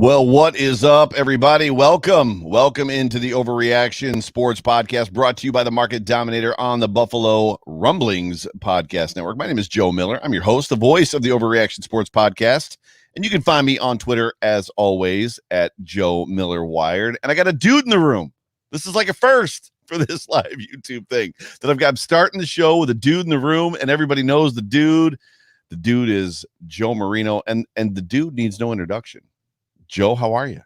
Well, what is up, everybody? Welcome into the Overreaction Sports Podcast, brought to you by the market dominator on the Buffalo Rumblings Podcast Network. My name is Joe Miller. I'm your host, the voice of the Overreaction Sports Podcast, and you can find me on Twitter, as always, at Joe Miller Wired. And I got a dude in the room. This is like a first for this live YouTube thing that I've got. I'm starting the show with a dude in the room, and everybody knows the dude. The dude is Joe Marino, and the dude needs no introduction. Joe, how are you?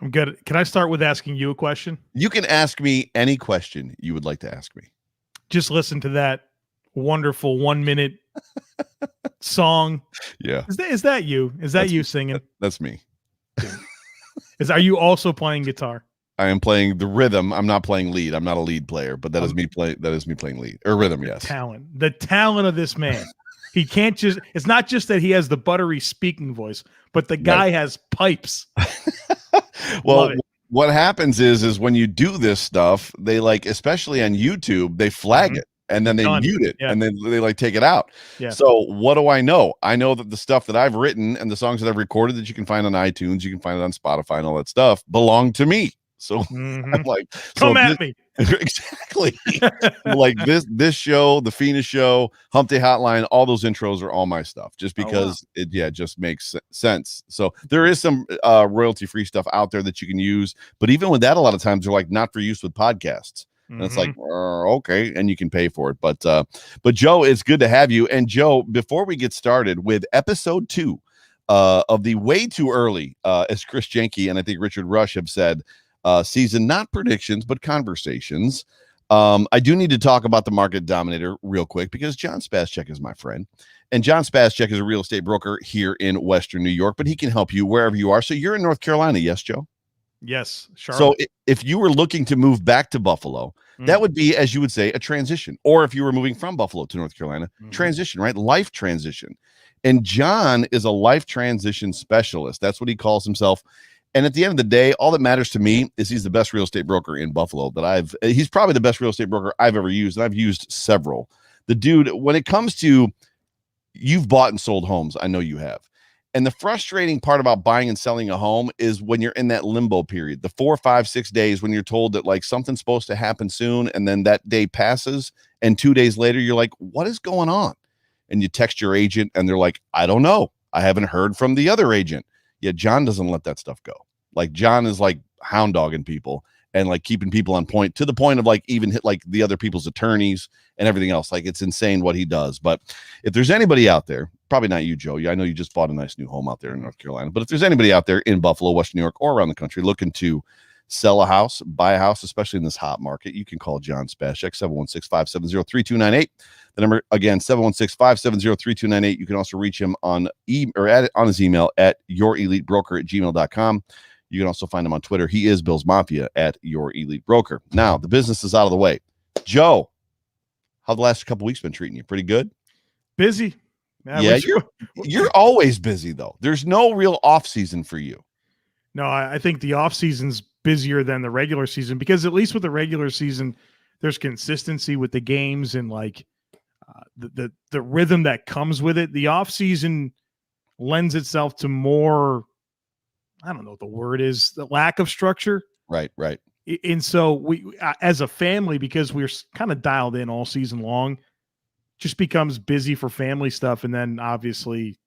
I'm good. Can I start with asking you a question? You can ask me any question you would like to ask me. Just listen to that wonderful 1 minute song. Yeah. Is that you? Is that you singing? That's me. Are you also playing guitar? I am playing the rhythm. I'm not playing lead. I'm not a lead player, but that is me playing lead or rhythm. Yes. The talent of this man. He can't just, it's not just that he has the buttery speaking voice, but the guy has pipes. Well, what happens is when you do this stuff, they especially on YouTube, they flag it and then they mute it and then they take it out. Yeah. So what do I know? I know that the stuff that I've written and the songs that I've recorded that you can find on iTunes, you can find it on Spotify and all that stuff belong to me. So I'm like, come at me. Exactly. this show, the Phoenix show, Hump Day Hotline, all those intros are all my stuff just because it just makes sense. So there is some royalty free stuff out there that you can use, but even with that, a lot of times they're not for use with podcasts. And it's okay, and you can pay for it. But Joe, it's good to have you. And Joe, before we get started with episode 2 of the way too early, as Chris Jenke and I think Richard Rush have said, season, not predictions, but conversations. I do need to talk about the market dominator real quick because John Spascheck is my friend. And John Spascheck is a real estate broker here in Western New York, but he can help you wherever you are. So you're in North Carolina, yes, Joe? Yes, Charlotte. So if you were looking to move back to Buffalo, that would be, as you would say, a transition. Or if you were moving from Buffalo to North Carolina, transition, right? Life transition. And John is a life transition specialist. That's what he calls himself. And at the end of the day, all that matters to me is he's the best real estate broker in Buffalo he's probably the best real estate broker I've ever used. And I've used several. The dude, when it comes to, you've bought and sold homes, I know you have. And the frustrating part about buying and selling a home is when you're in that limbo period, the 4, 5, 6 days when you're told that something's supposed to happen soon. And then that day passes and 2 days later, you're like, what is going on? And you text your agent and they're like, I don't know. I haven't heard from the other agent. Yet John doesn't let that stuff go. John is hound dogging people and keeping people on point to the point of even hit the other people's attorneys and everything else. It's insane what he does. But if there's anybody out there, probably not you, Joe. I know you just bought a nice new home out there in North Carolina. But if there's anybody out there in Buffalo, Western New York, or around the country looking to sell a house, buy a house, especially in this hot market, you can call John Spascheck, 716-570-3298. The number, again, 716-570-3298. You can also reach him on his email at yourelitebroker@gmail.com. You can also find him on Twitter. He is Bill's Mafia at Your Elite Broker. Now, the business is out of the way. Joe, how the last couple weeks been treating you? Pretty good? Busy. Yeah, you're always busy, though. There's no real off season for you. No, I think the off season's busier than the regular season because at least with the regular season, there's consistency with the games and the rhythm that comes with it. The off season lends itself to more, I don't know what the word is, the lack of structure. Right. And so we, as a family, because we're kind of dialed in all season long, just becomes busy for family stuff. And then obviously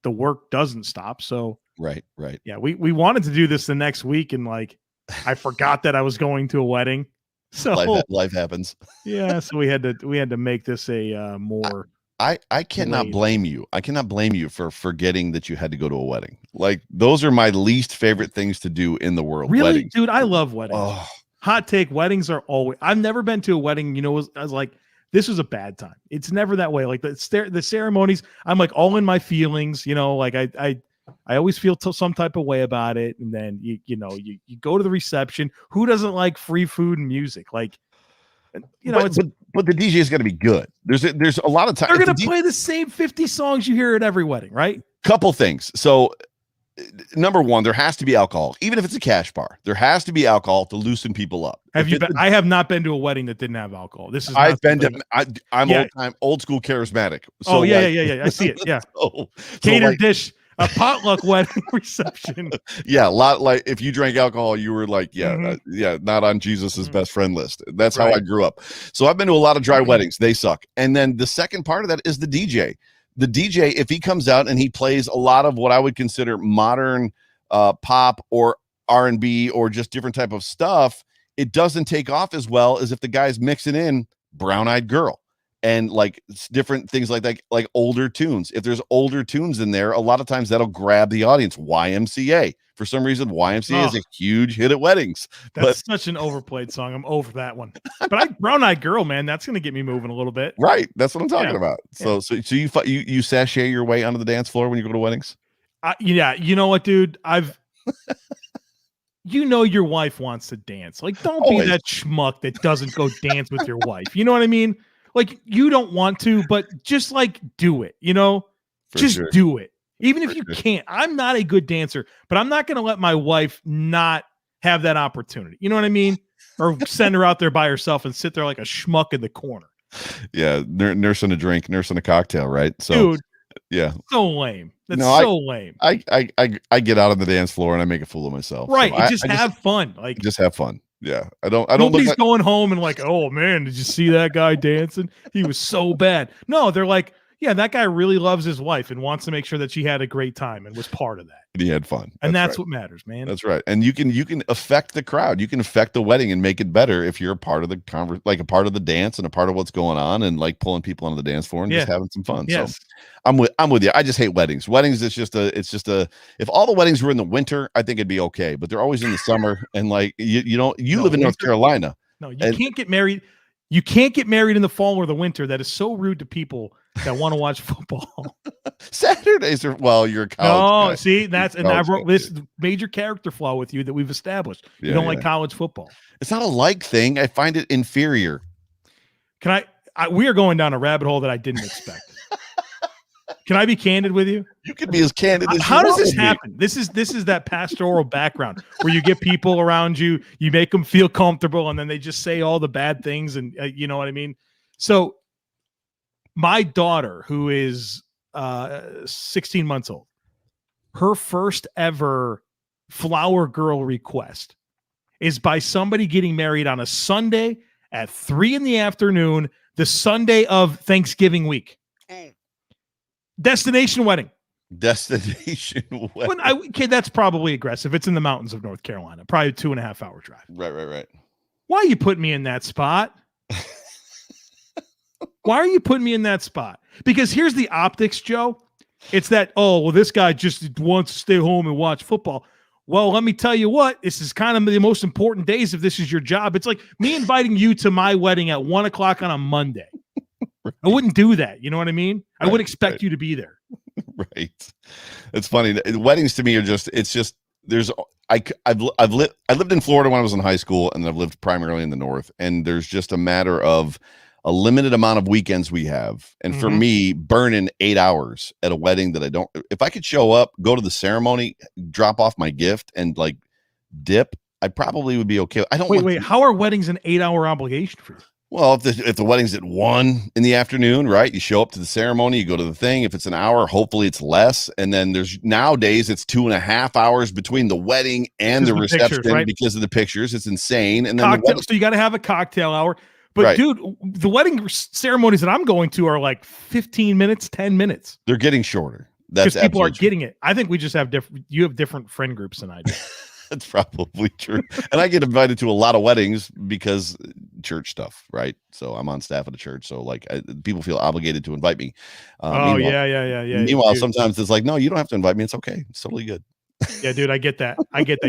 the work doesn't stop. So right. Yeah. We wanted to do this the next week. And I forgot that I was going to a wedding. So life happens. Yeah. So we had to make this a more, I cannot blame you. I cannot blame you for forgetting that you had to go to a wedding. Those are my least favorite things to do in the world. Really, weddings. Dude, I love weddings. Oh. Hot take. Weddings are always, I've never been to a wedding. I was like, this was a bad time. It's never that way. The ceremonies, I'm all in my feelings, I always feel some type of way about it. And then you go to the reception. Who doesn't like free food and music? But the DJ is going to be good. There's a lot of time. They're going to play the same 50 songs you hear at every wedding, right? Couple things. So number one, there has to be alcohol, even if it's a cash bar. There has to be alcohol to loosen people up. Have you been? I have not been to a wedding that didn't have alcohol. This is. I've been to. I'm old school charismatic. So yeah. I see it. Yeah. Catered dish. A potluck wedding reception. Yeah, a lot like if you drank alcohol, you were like, not on Jesus's best friend list. That's how I grew up. So I've been to a lot of dry weddings. They suck. And then the second part of that is the DJ. The DJ, if he comes out and he plays a lot of what I would consider modern pop or R&B or just different type of stuff, it doesn't take off as well as if the guy's mixing in Brown Eyed Girl and like different things like that, like older tunes. If there's older tunes in there, a lot of times that'll grab the audience. YMCA, for some reason, YMCA is a huge hit at weddings. That's such an overplayed song. I'm over that one. But Brown Eyed Girl, man, that's going to get me moving a little bit. Right. That's what I'm talking about. So you sashay your way onto the dance floor when you go to weddings? Yeah. You know what, dude? Your wife wants to dance. Like, don't be that schmuck that doesn't go dance with your wife. You know what I mean? Like, you don't want to, but just like do it, do it. Even if you can't. I'm not a good dancer, but I'm not going to let my wife not have that opportunity. You know what I mean? Or send her out there by herself and sit there like a schmuck in the corner. Yeah. Nursing a drink, nursing a cocktail, right? So, dude, yeah. So lame. That's lame. I get out on the dance floor and I make a fool of myself. Right. So just have fun. Like, just have fun. Yeah. I don't Nobody's going home and like, oh man, did you see that guy dancing? He was so bad. No, they're like, yeah, that guy really loves his wife and wants to make sure that she had a great time and was part of that. And he had fun. And that's what matters, man. That's right. And you can affect the crowd. You can affect the wedding and make it better if you're a part of the like a part of the dance and a part of what's going on and like pulling people onto the dance floor and just having some fun. Yes. So I'm with you. I just hate weddings. Weddings, it's just a if all the weddings were in the winter, I think it'd be okay. But they're always in the summer. And like you live in North Carolina. No, can't get married. You can't get married in the fall or the winter. That is so rude to people that want to watch football. Saturdays are you're a college guy. See, I wrote this major character flaw with you that we've established. You don't like college football. It's not a like thing. I find it inferior. We are going down a rabbit hole that I didn't expect. Can I be candid with you? You can be as candid as How does this happen? This is that pastoral background where you get people around you, you make them feel comfortable, and then they just say all the bad things, and you know what I mean? So my daughter, who is 16 months old, her first ever flower girl request is by somebody getting married on a Sunday at 3 p.m, the Sunday of Thanksgiving week. Destination wedding. That's probably aggressive. It's in the mountains of North Carolina, probably a 2.5 hour drive. Right. Why are you putting me in that spot? Why are you putting me in that spot? Because here's the optics, Joe. It's that, this guy just wants to stay home and watch football. Well, let me tell you what, this is kind of the most important days if this is your job. It's like me inviting you to my wedding at 1:00 on a Monday. I wouldn't do that. You know what I mean? I would expect you to be there. Right. It's funny. Weddings to me are I've lived in Florida when I was in high school, and I've lived primarily in the North. And there's just a matter of a limited amount of weekends we have. And for me, burning 8 hours at a wedding that if I could show up, go to the ceremony, drop off my gift and like dip, I probably would be okay. Wait, how are weddings an 8-hour obligation for you? Well, if the wedding's at 1 p.m, right? You show up to the ceremony, you go to the thing. If it's an hour, hopefully it's less. And then nowadays it's 2.5 hours between the wedding and the reception because of the pictures. It's insane. And then so you got to have a cocktail hour. But dude, the wedding ceremonies that I'm going to are like 15 minutes, 10 minutes. They're getting shorter. That's people are getting it. I think we just have you have different friend groups than I do. That's probably true. And I get invited to a lot of weddings because church stuff, right? So I'm on staff at a church. So like people feel obligated to invite me. Yeah. Meanwhile, sometimes it's like, no, you don't have to invite me. It's okay. It's totally good. Yeah, dude, I get that.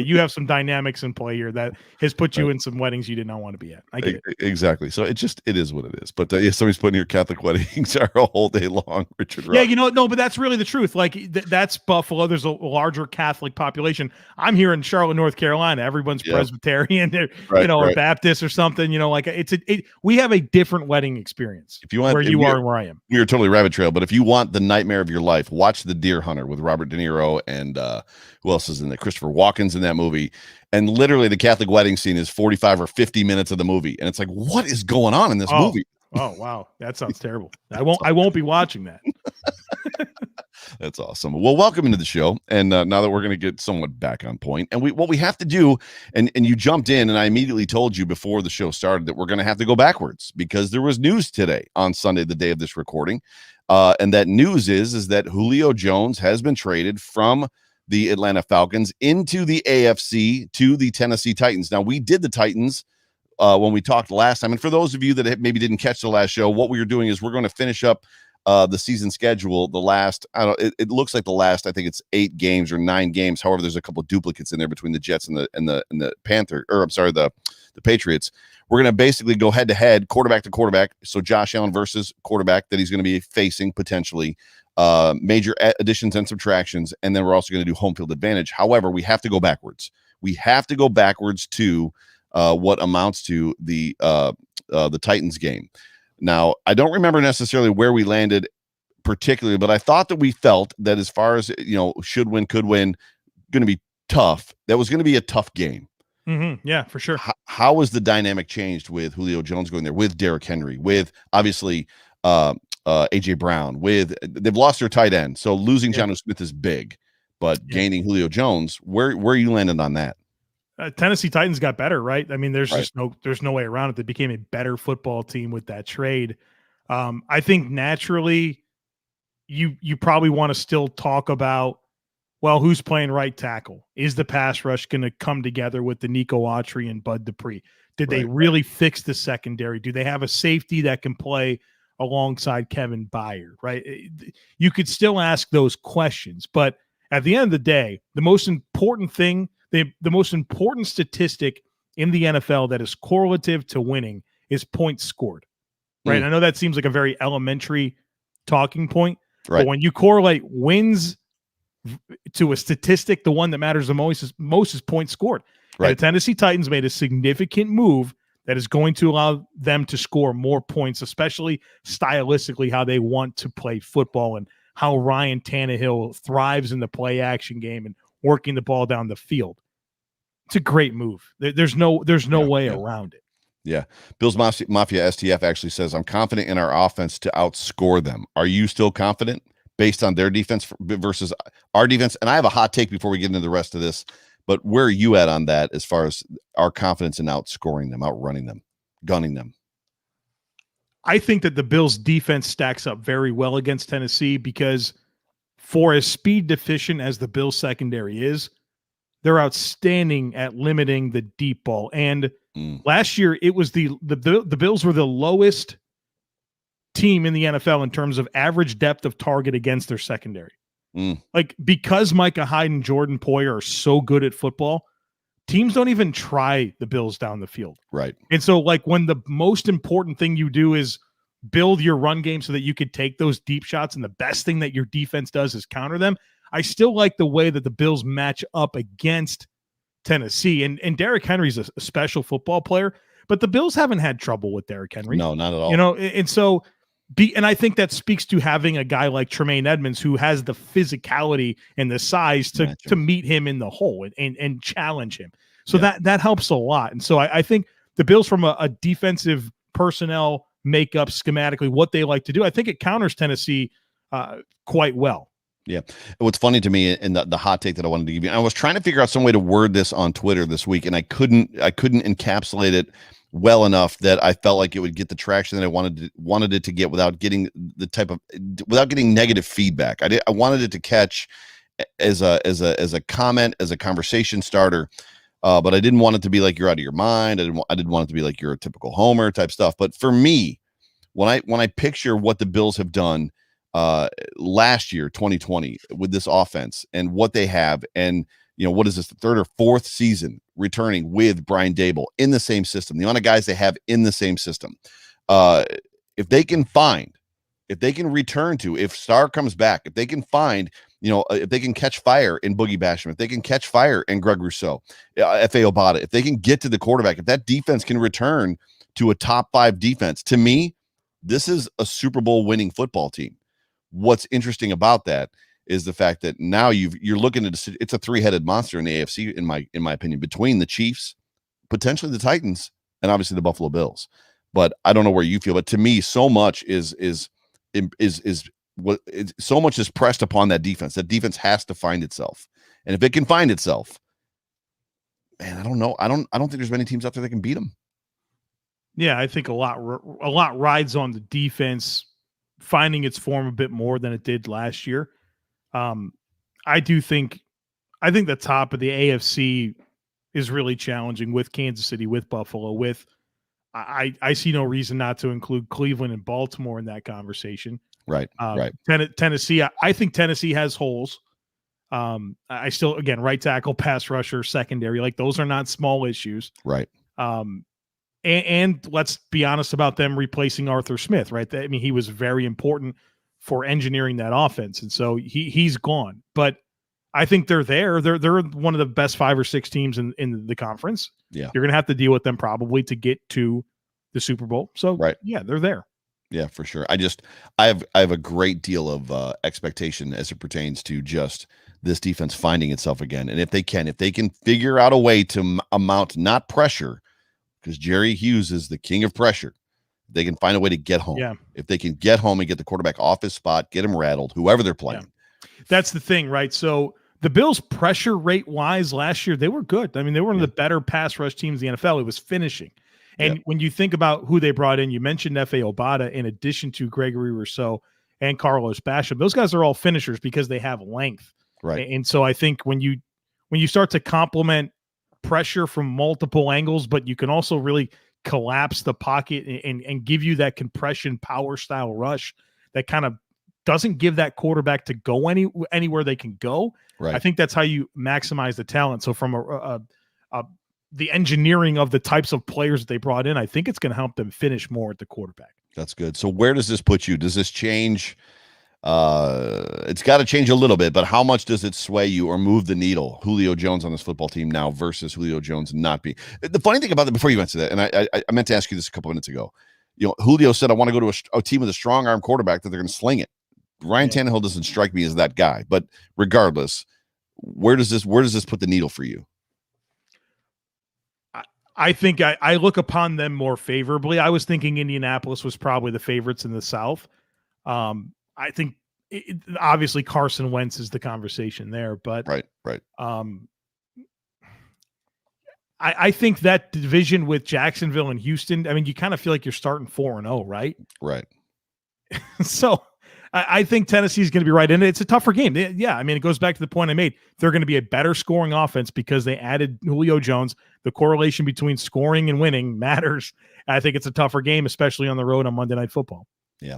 You have some dynamics in play here that has put you in some weddings you did not want to be at. I get it. Exactly. So it is what it is. But somebody's putting your Catholic weddings are a whole day long, Richard. Yeah, no, but that's really the truth. Like that's Buffalo. There's a larger Catholic population. I'm here in Charlotte, North Carolina. Everyone's Presbyterian, or Baptist or something. We have a different wedding experience. If you want, where you are and where I am, you're totally rabbit trail. But if you want the nightmare of your life, watch The Deer Hunter with Robert De Niro and who else is in there? Christopher Walken's in that movie. And literally the Catholic wedding scene is 45 or 50 minutes of the movie. And it's like, what is going on in this movie? Oh, wow. That sounds terrible. I won't be watching that. That's awesome. Well, welcome into the show. And now that we're going to get somewhat back on point, and what we have to do, and you jumped in, and I immediately told you before the show started that we're going to have to go backwards because there was news today on Sunday, the day of this recording. And that news is that Julio Jones has been traded from the Atlanta Falcons into the AFC to the Tennessee Titans. Now, we did the Titans when we talked last time. And for those of you that maybe didn't catch the last show, what we were doing is we're going to finish up the season schedule. The last, it looks like the last, I think it's 8 games or 9 games. However, there's a couple of duplicates in there between the Jets and the Patriots. We're going to basically go head to head, quarterback to quarterback. So Josh Allen versus quarterback that he's going to be facing potentially, major additions and subtractions. And then we're also going to do home field advantage. However, we have to go backwards. We have to go backwards to what amounts to the Titans game. Now, I don't remember necessarily where we landed particularly, but I thought that we felt that as far as, should win, could win, going to be tough. That was going to be a tough game. Mm-hmm. Yeah, for sure. How was the dynamic changed with Julio Jones going there, with Derrick Henry, with obviously AJ Brown, they've lost their tight end. So losing Jonnu Smith is big, but gaining Julio Jones, where you landed on that? Tennessee Titans got better, right? I mean, there's no way around it. They became a better football team with that trade. I think naturally you probably want to still talk about, well, who's playing right tackle? Is the pass rush going to come together with the Nico Autry and Bud Dupree? Did they really fix the secondary? Do they have a safety that can play alongside Kevin Byard, right? You could still ask those questions, but at the end of the day, the most important thing, the most important statistic in the NFL that is correlative to winning is points scored, right? I know that seems like a very elementary talking point, but when you correlate wins to a statistic, the one that matters the most is points scored. Right. And the Tennessee Titans made a significant move that is going to allow them to score more points, especially stylistically how they want to play football and how Ryan Tannehill thrives in the play action game and working the ball down the field. It's a great move. There's no way around it. Yeah. Bills Mafia STF actually says, I'm confident in our offense to outscore them. Are you still confident based on their defense versus our defense? And I have a hot take before we get into the rest of this, but where are you at on that as far as our confidence in outscoring them, outrunning them, gunning them? I think that the Bills defense stacks up very well against Tennessee because for as speed deficient as the Bills secondary is, they're outstanding at limiting the deep ball. And last year it was the Bills were the lowest team in the NFL in terms of average depth of target against their secondary. Like, because Micah Hyde and Jordan Poyer are so good at football, teams don't even try the Bills down the field. Right. And so, like, when the most important thing you do is build your run game so that you could take those deep shots, and the best thing that your defense does is counter them, I still like the way that the Bills match up against Tennessee. And Derrick Henry's a special football player, but the Bills haven't had trouble with Derrick Henry. No, not at all. And so and I think that speaks to having a guy like Tremaine Edmonds who has the physicality and the size to meet him in the hole and challenge him. So that helps a lot. And so I think the Bills, from a defensive personnel makeup schematically, what they like to do, I think it counters Tennessee quite well. Yeah. What's funny to me, and the hot take that I wanted to give you, I was trying to figure out some way to word this on Twitter this week, and I couldn't encapsulate it well enough that I felt like it would get the traction that I wanted it to get without getting negative feedback. I wanted it to catch as a comment, as a conversation starter. But I didn't want it to be like you're out of your mind. I didn't want it to be like you're a typical homer type stuff. But for me, when I picture what the Bills have done last year, 2020, with this offense and what they have, and what is this, the third or fourth season returning with Brian Daboll in the same system, the amount of guys they have in the same system. If they can return to, if Starr comes back, if they can find, if they can catch fire in Boogie Basham, if they can catch fire in Greg Rousseau, F.A. Obata, if they can get to the quarterback, if that defense can return to a top 5 defense, to me, this is a Super Bowl winning football team. What's interesting about that is the fact that now you're looking at it's a 3-headed monster in the AFC, in my opinion, between the Chiefs, potentially the Titans, and obviously the Buffalo Bills. But I don't know where you feel, but to me, so much is so much is pressed upon that defense. That defense has to find itself, and if it can find itself, man, I don't know. I don't think there's many teams out there that can beat them. Yeah, I think a lot rides on the defense finding its form a bit more than it did last year. I think the top of the AFC is really challenging with Kansas City, with Buffalo, with I see no reason not to include Cleveland and Baltimore in that conversation. Right. Right. Tennessee, I think Tennessee has holes. I still, again, right tackle, pass rusher, secondary, like those are not small issues. Right. And let's be honest about them replacing Arthur Smith, right? I mean, he was very important for engineering that offense. And so he's gone, but I think they're there. They're one of the best 5 or 6 teams in the conference. Yeah. You're going to have to deal with them probably to get to the Super Bowl. So right. Yeah, they're there. Yeah, for sure. I have a great deal of expectation as it pertains to just this defense finding itself again. And if they can figure out a way to amount not pressure, because Jerry Hughes is the king of pressure. They can find a way to get home. Yeah. If they can get home and get the quarterback off his spot, get him rattled, whoever they're playing. Yeah. That's the thing, right? So the Bills pressure rate wise last year, they were good. I mean, they were one of the better pass rush teams in the NFL. It was finishing. And when you think about who they brought in, you mentioned F.A. Obata in addition to Gregory Rousseau and Carlos Basham. Those guys are all finishers because they have length. Right. And so I think when you start to complement pressure from multiple angles, but you can also really collapse the pocket and give you that compression power style rush that kind of doesn't give that quarterback to go anywhere they can go. Right. I think that's how you maximize the talent. So from the engineering of the types of players that they brought in, I think it's going to help them finish more at the quarterback. That's good. So where does this put you? Does this change? It's got to change a little bit, but how much does it sway you or move the needle? Julio Jones on this football team now versus Julio Jones not being. The funny thing about that, before you answer that, and I meant to ask you this a couple minutes ago, Julio said, I want to go to a team with a strong arm quarterback that they're going to sling it. Ryan Tannehill doesn't strike me as that guy, but regardless, where does this put the needle for you? I think I look upon them more favorably. I was thinking Indianapolis was probably the favorites in the South. I think obviously Carson Wentz is the conversation there, but right. I think that division with Jacksonville and Houston, I mean, you kind of feel like you're starting 4-0, right? Right. So I think Tennessee is going to be right in it. It's a tougher game. Yeah, I mean, it goes back to the point I made. They're going to be a better scoring offense because they added Julio Jones. The correlation between scoring and winning matters. I think it's a tougher game, especially on the road on Monday Night Football. Yeah.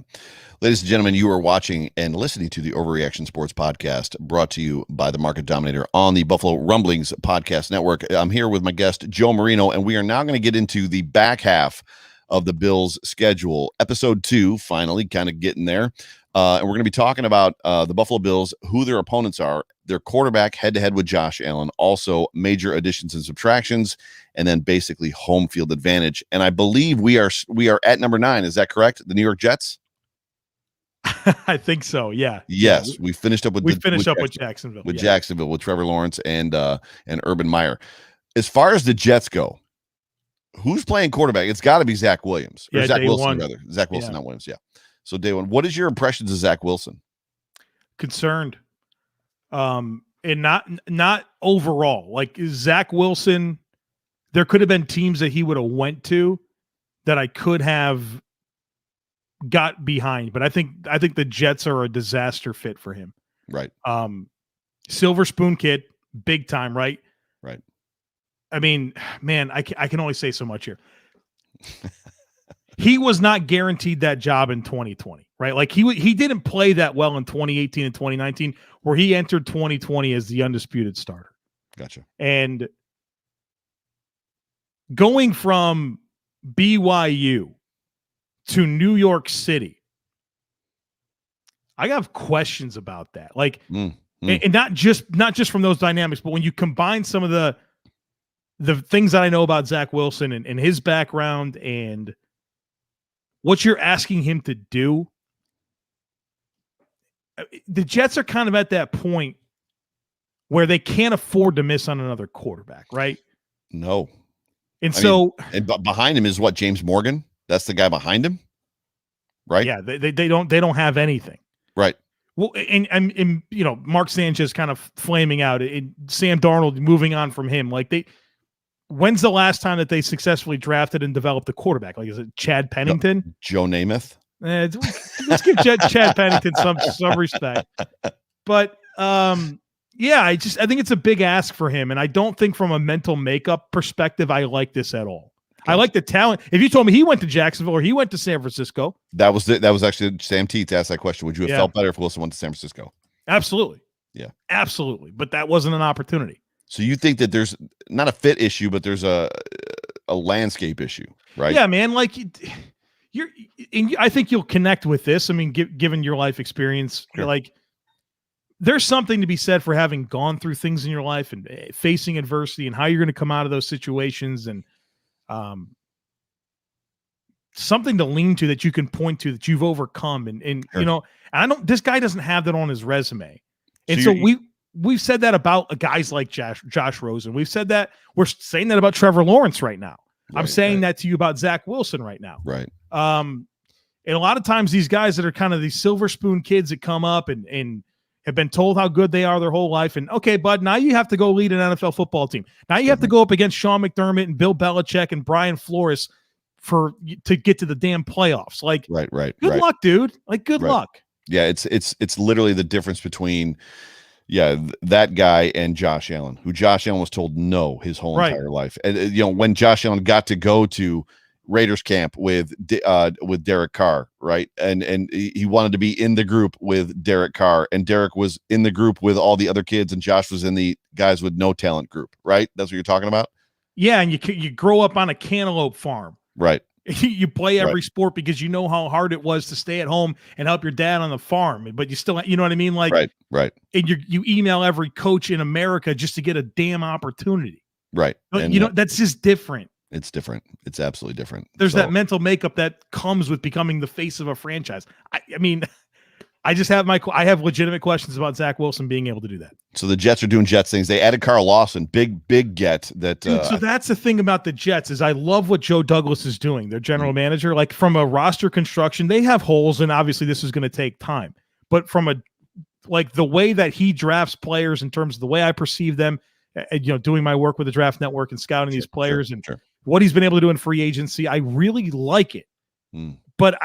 Ladies and gentlemen, you are watching and listening to the Overreaction Sports Podcast, brought to you by the Market Dominator on the Buffalo Rumblings Podcast Network. I'm here with my guest, Joe Marino, and we are now going to get into the back half of the Bills' schedule. Episode 2, finally, kind of getting there. And we're going to be talking about the Buffalo Bills, who their opponents are, their quarterback head-to-head with Josh Allen, also major additions and subtractions, and then basically home field advantage. And I believe we are at number 9. Is that correct? The New York Jets? I think so. Yeah. Yes, we finished up with with Jacksonville. Jacksonville with Trevor Lawrence and Urban Meyer. As far as the Jets go, who's playing quarterback? It's got to be Zach Williams or Zach Wilson, rather. Zach Wilson, not Williams. Yeah. So day one, what is your impressions of Zach Wilson? Concerned, and not overall. Like Zach Wilson, there could have been teams that he would have went to that I could have got behind, but I think the Jets are a disaster fit for him. Right. Silver spoon kid, big time. Right. Right. I mean, man, I can only say so much here. He was not guaranteed that job in 2020, right? Like he didn't play that well in 2018 and 2019, where he entered 2020 as the undisputed starter. Gotcha. And going from BYU to New York City, I have questions about that. Like, and not just from those dynamics, but when you combine some of the things that I know about Zach Wilson and his background and what you're asking him to do, the Jets are kind of at that point where they can't afford to miss on another quarterback, right? No. And behind him is what, James Morgan? That's the guy behind him, right? Yeah, they don't have anything. Right. Well, and you know, Mark Sanchez kind of flaming out, and Sam Darnold moving on from him. Like when's the last time that they successfully drafted and developed a quarterback? Like, is it Chad Pennington? Joe Namath? Let's give Chad Pennington some respect. But yeah, I think it's a big ask for him, and I don't think from a mental makeup perspective I like this at all. Okay. I like the talent. If you told me he went to Jacksonville or he went to San Francisco, that was actually Sam T to ask that question. Would you have felt better if Wilson went to San Francisco? Absolutely. Yeah, absolutely. But that wasn't an opportunity. So you think that there's not a fit issue, but there's a landscape issue, right? Yeah, man. Like I think you'll connect with this. I mean, given your life experience, sure. Like there's something to be said for having gone through things in your life and facing adversity and how you're going to come out of those situations, and something to lean to that you can point to that you've overcome. And sure. You know, this guy doesn't have that on his resume. And so we've said that about guys like Josh Rosen. We're saying that about Trevor Lawrence right now. Right, I'm saying that to you about Zach Wilson right now. Right. And a lot of times these guys that are kind of these silver spoon kids that come up and have been told how good they are their whole life. And okay, bud, now you have to go lead an NFL football team. Now you have to go up against Sean McDermott and Bill Belichick and Brian Flores to get to the damn playoffs. Like, right. Good luck, dude. Like, good luck. Yeah. It's literally the difference between, that guy and Josh Allen, who Josh Allen was told no his whole entire life. And you know, when Josh Allen got to go to Raiders camp with Derek Carr, right? And he wanted to be in the group with Derek Carr, and Derek was in the group with all the other kids, and Josh was in the guys with no talent group, right? That's what you're talking about? Yeah, and you grow up on a cantaloupe farm. Right. You play every sport because you know how hard it was to stay at home and help your dad on the farm, but you still, you know what I mean? Like, right. And you email every coach in America just to get a damn opportunity. Right. But, and, that's just different. It's different. It's absolutely different. There's that mental makeup that comes with becoming the face of a franchise. I mean, I have legitimate questions about Zach Wilson being able to do that. So the Jets are doing Jets things. They added Carl Lawson, big get that. Dude, so that's the thing about the Jets is I love what Joe Douglas is doing. Their general manager, like from a roster construction, they have holes, and obviously this is going to take time. But from the way that he drafts players in terms of the way I perceive them, doing my work with the Draft Network and scouting these players and what he's been able to do in free agency, I really like it. But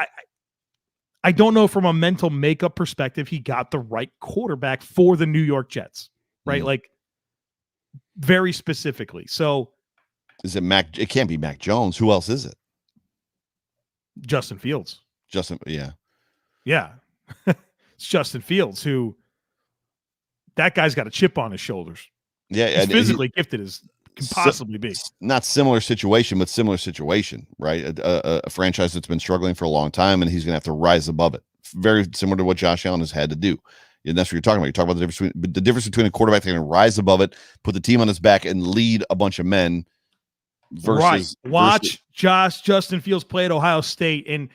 I don't know from a mental makeup perspective, he got the right quarterback for the New York Jets, right? Like very specifically. So is it Mac? It can't be Mac Jones. Who else is it? Justin Fields. Yeah. It's Justin Fields, who that guy's got a chip on his shoulders. Yeah. He's physically gifted as can possibly be. Not similar situation, but similar situation, right? A franchise that's been struggling for a long time, and he's going to have to rise above it. Very similar to what Josh Allen has had to do. And that's what you're talking about. You're talking about the difference between a quarterback that can rise above it, put the team on his back, and lead a bunch of men versus Watch Justin Fields play at Ohio State and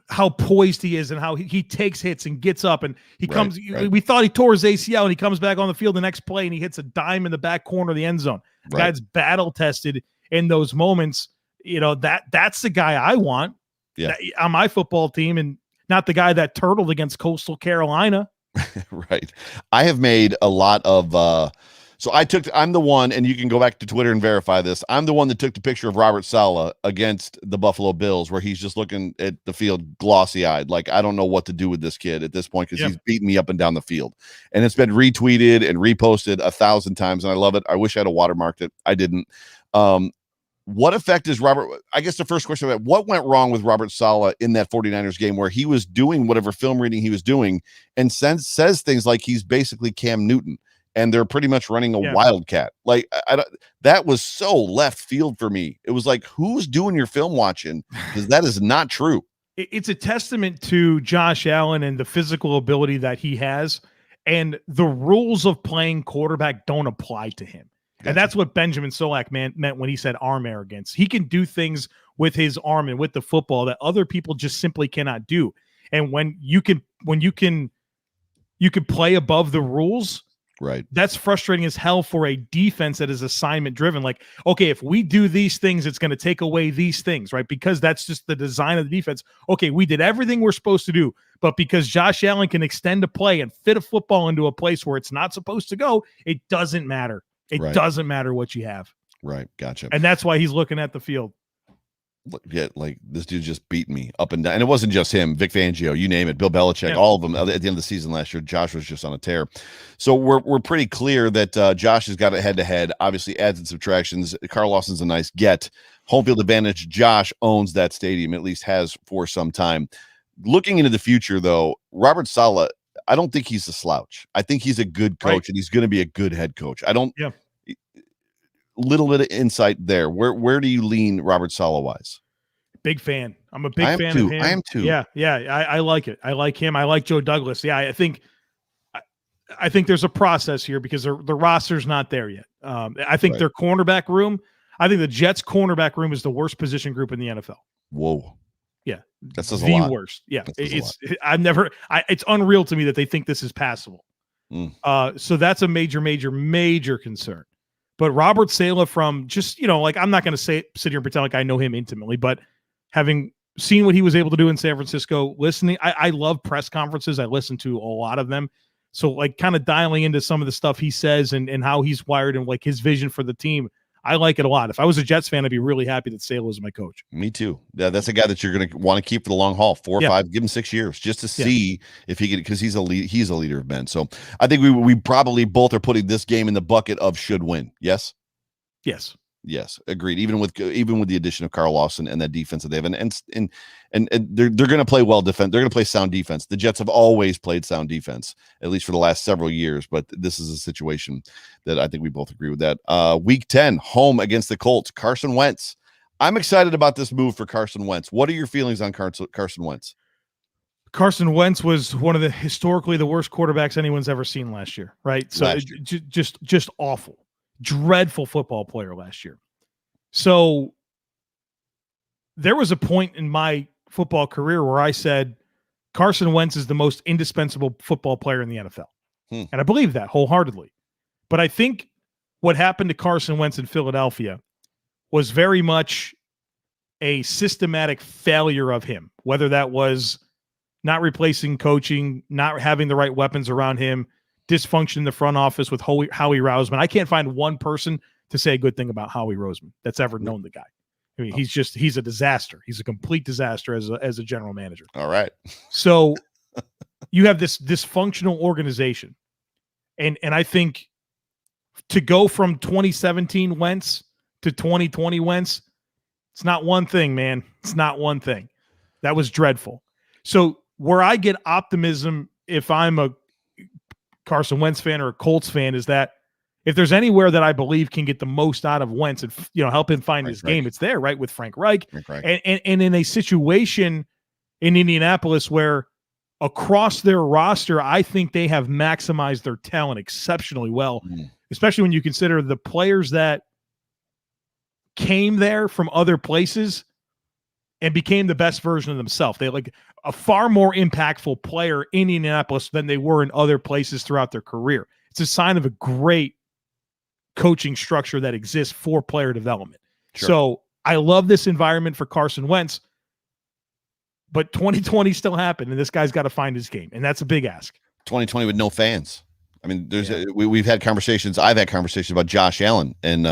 how poised he is and how he takes hits and gets up and he comes. We thought he tore his ACL and he comes back on the field the next play and he hits a dime in the back corner of the end zone. The guy's battle tested in those moments. That's the guy I want on my football team, and not the guy that turtled against Coastal Carolina. Right. I have made a lot of I'm the one, and you can go back to Twitter and verify this. I'm the one that took the picture of Robert Saleh against the Buffalo Bills, where he's just looking at the field glossy eyed. Like, I don't know what to do with this kid at this point, because he's beating me up and down the field. And it's been retweeted and reposted 1,000 times. And I love it. I wish I'd have watermarked it. I didn't. What effect is I guess the first question about what went wrong with Robert Saleh in that 49ers game, where he was doing whatever film reading he was doing and says things like he's basically Cam Newton, and they're pretty much running a wildcat. Like, that was so left field for me. It was like, who's doing your film watching? Because that is not true. It's a testament to Josh Allen and the physical ability that he has, and the rules of playing quarterback don't apply to him. Gotcha. And that's what Benjamin Solak meant when he said arm arrogance. He can do things with his arm and with the football that other people just simply cannot do. And when you can play above the rules, Right. That's frustrating as hell for a defense that is assignment driven. Like, okay, if we do these things, it's going to take away these things, right? Because that's just the design of the defense. Okay, we did everything we're supposed to do, but because Josh Allen can extend a play and fit a football into a place where it's not supposed to go, it doesn't matter. It doesn't matter what you have. Right. Gotcha. And that's why he's looking at the field. Yeah, like this dude just beat me up and down. And it wasn't just him, Vic Fangio, you name it, Bill Belichick, all of them at the end of the season last year. Josh was just on a tear. So we're pretty clear that Josh has got it head-to-head, obviously adds and subtractions. Carl Lawson's a nice get. Home field advantage, Josh owns that stadium, at least has for some time. Looking into the future, though, Robert Saleh, I don't think he's a slouch. I think he's a good coach, and he's going to be a good head coach. I don't little bit of insight there. Where do you lean Robert Saleh wise? Big fan. I'm a big fan of him. I am too. Yeah. I like it. I like him. I like Joe Douglas. Yeah, I think there's a process here because the roster's not there yet. I think their cornerback room. I think the Jets' cornerback room is the worst position group in the NFL. Whoa. Yeah, that says a lot. The worst. Yeah, it's unreal to me that they think this is passable. So that's a major concern. But Robert Saleh, from just, like, I'm not going to sit here and pretend like I know him intimately, but having seen what he was able to do in San Francisco, listening, I love press conferences. I listen to a lot of them. So, like, kind of dialing into some of the stuff he says and how he's wired and, like, his vision for the team, I like it a lot. If I was a Jets fan, I'd be really happy that Saleh is my coach. Me too. Yeah, that's a guy that you're going to want to keep for the long haul, 4 or 5, give him 6 years just to see if he can, because he's a leader of men. So I think we probably both are putting this game in the bucket of should win. Yes. Yes, agreed. Even with the addition of Carl Lawson and that defense that they have, and they're going to play well defense. They're going to play sound defense. The Jets have always played sound defense, at least for the last several years. But this is a situation that I think we both agree with that. Week 10, home against the Colts. Carson Wentz. I'm excited about this move for Carson Wentz. What are your feelings on Carson Wentz? Carson Wentz was one of the historically the worst quarterbacks anyone's ever seen last year, right? So just awful. Dreadful football player last year. So there was a point in my football career where I said Carson Wentz is the most indispensable football player in the NFL. And I believe that wholeheartedly. But I think what happened to Carson Wentz in Philadelphia was very much a systematic failure of him, whether that was not replacing coaching, not having the right weapons around him, dysfunction in the front office with Howie Roseman. I can't find one person to say a good thing about Howie Roseman that's ever known the guy. I mean, he's a disaster. He's a complete disaster as a general manager. All right. So you have this dysfunctional organization. And I think to go from 2017 Wentz to 2020 Wentz, it's not one thing, man. It's not one thing. That was dreadful. So where I get optimism if I'm a Carson Wentz fan or a Colts fan is that if there's anywhere that I believe can get the most out of Wentz and help him find his game, it's there, right, with Frank Reich. And in a situation in Indianapolis where across their roster, I think they have maximized their talent exceptionally well, especially when you consider the players that came there from other places and became the best version of themselves. They like a far more impactful player in Indianapolis than they were in other places throughout their career. It's a sign of a great coaching structure that exists for player development. Sure. So I love this environment for Carson Wentz, but 2020 still happened, and this guy's got to find his game, and that's a big ask. 2020 with no fans. I mean, we've had conversations. I've had conversations about Josh Allen, and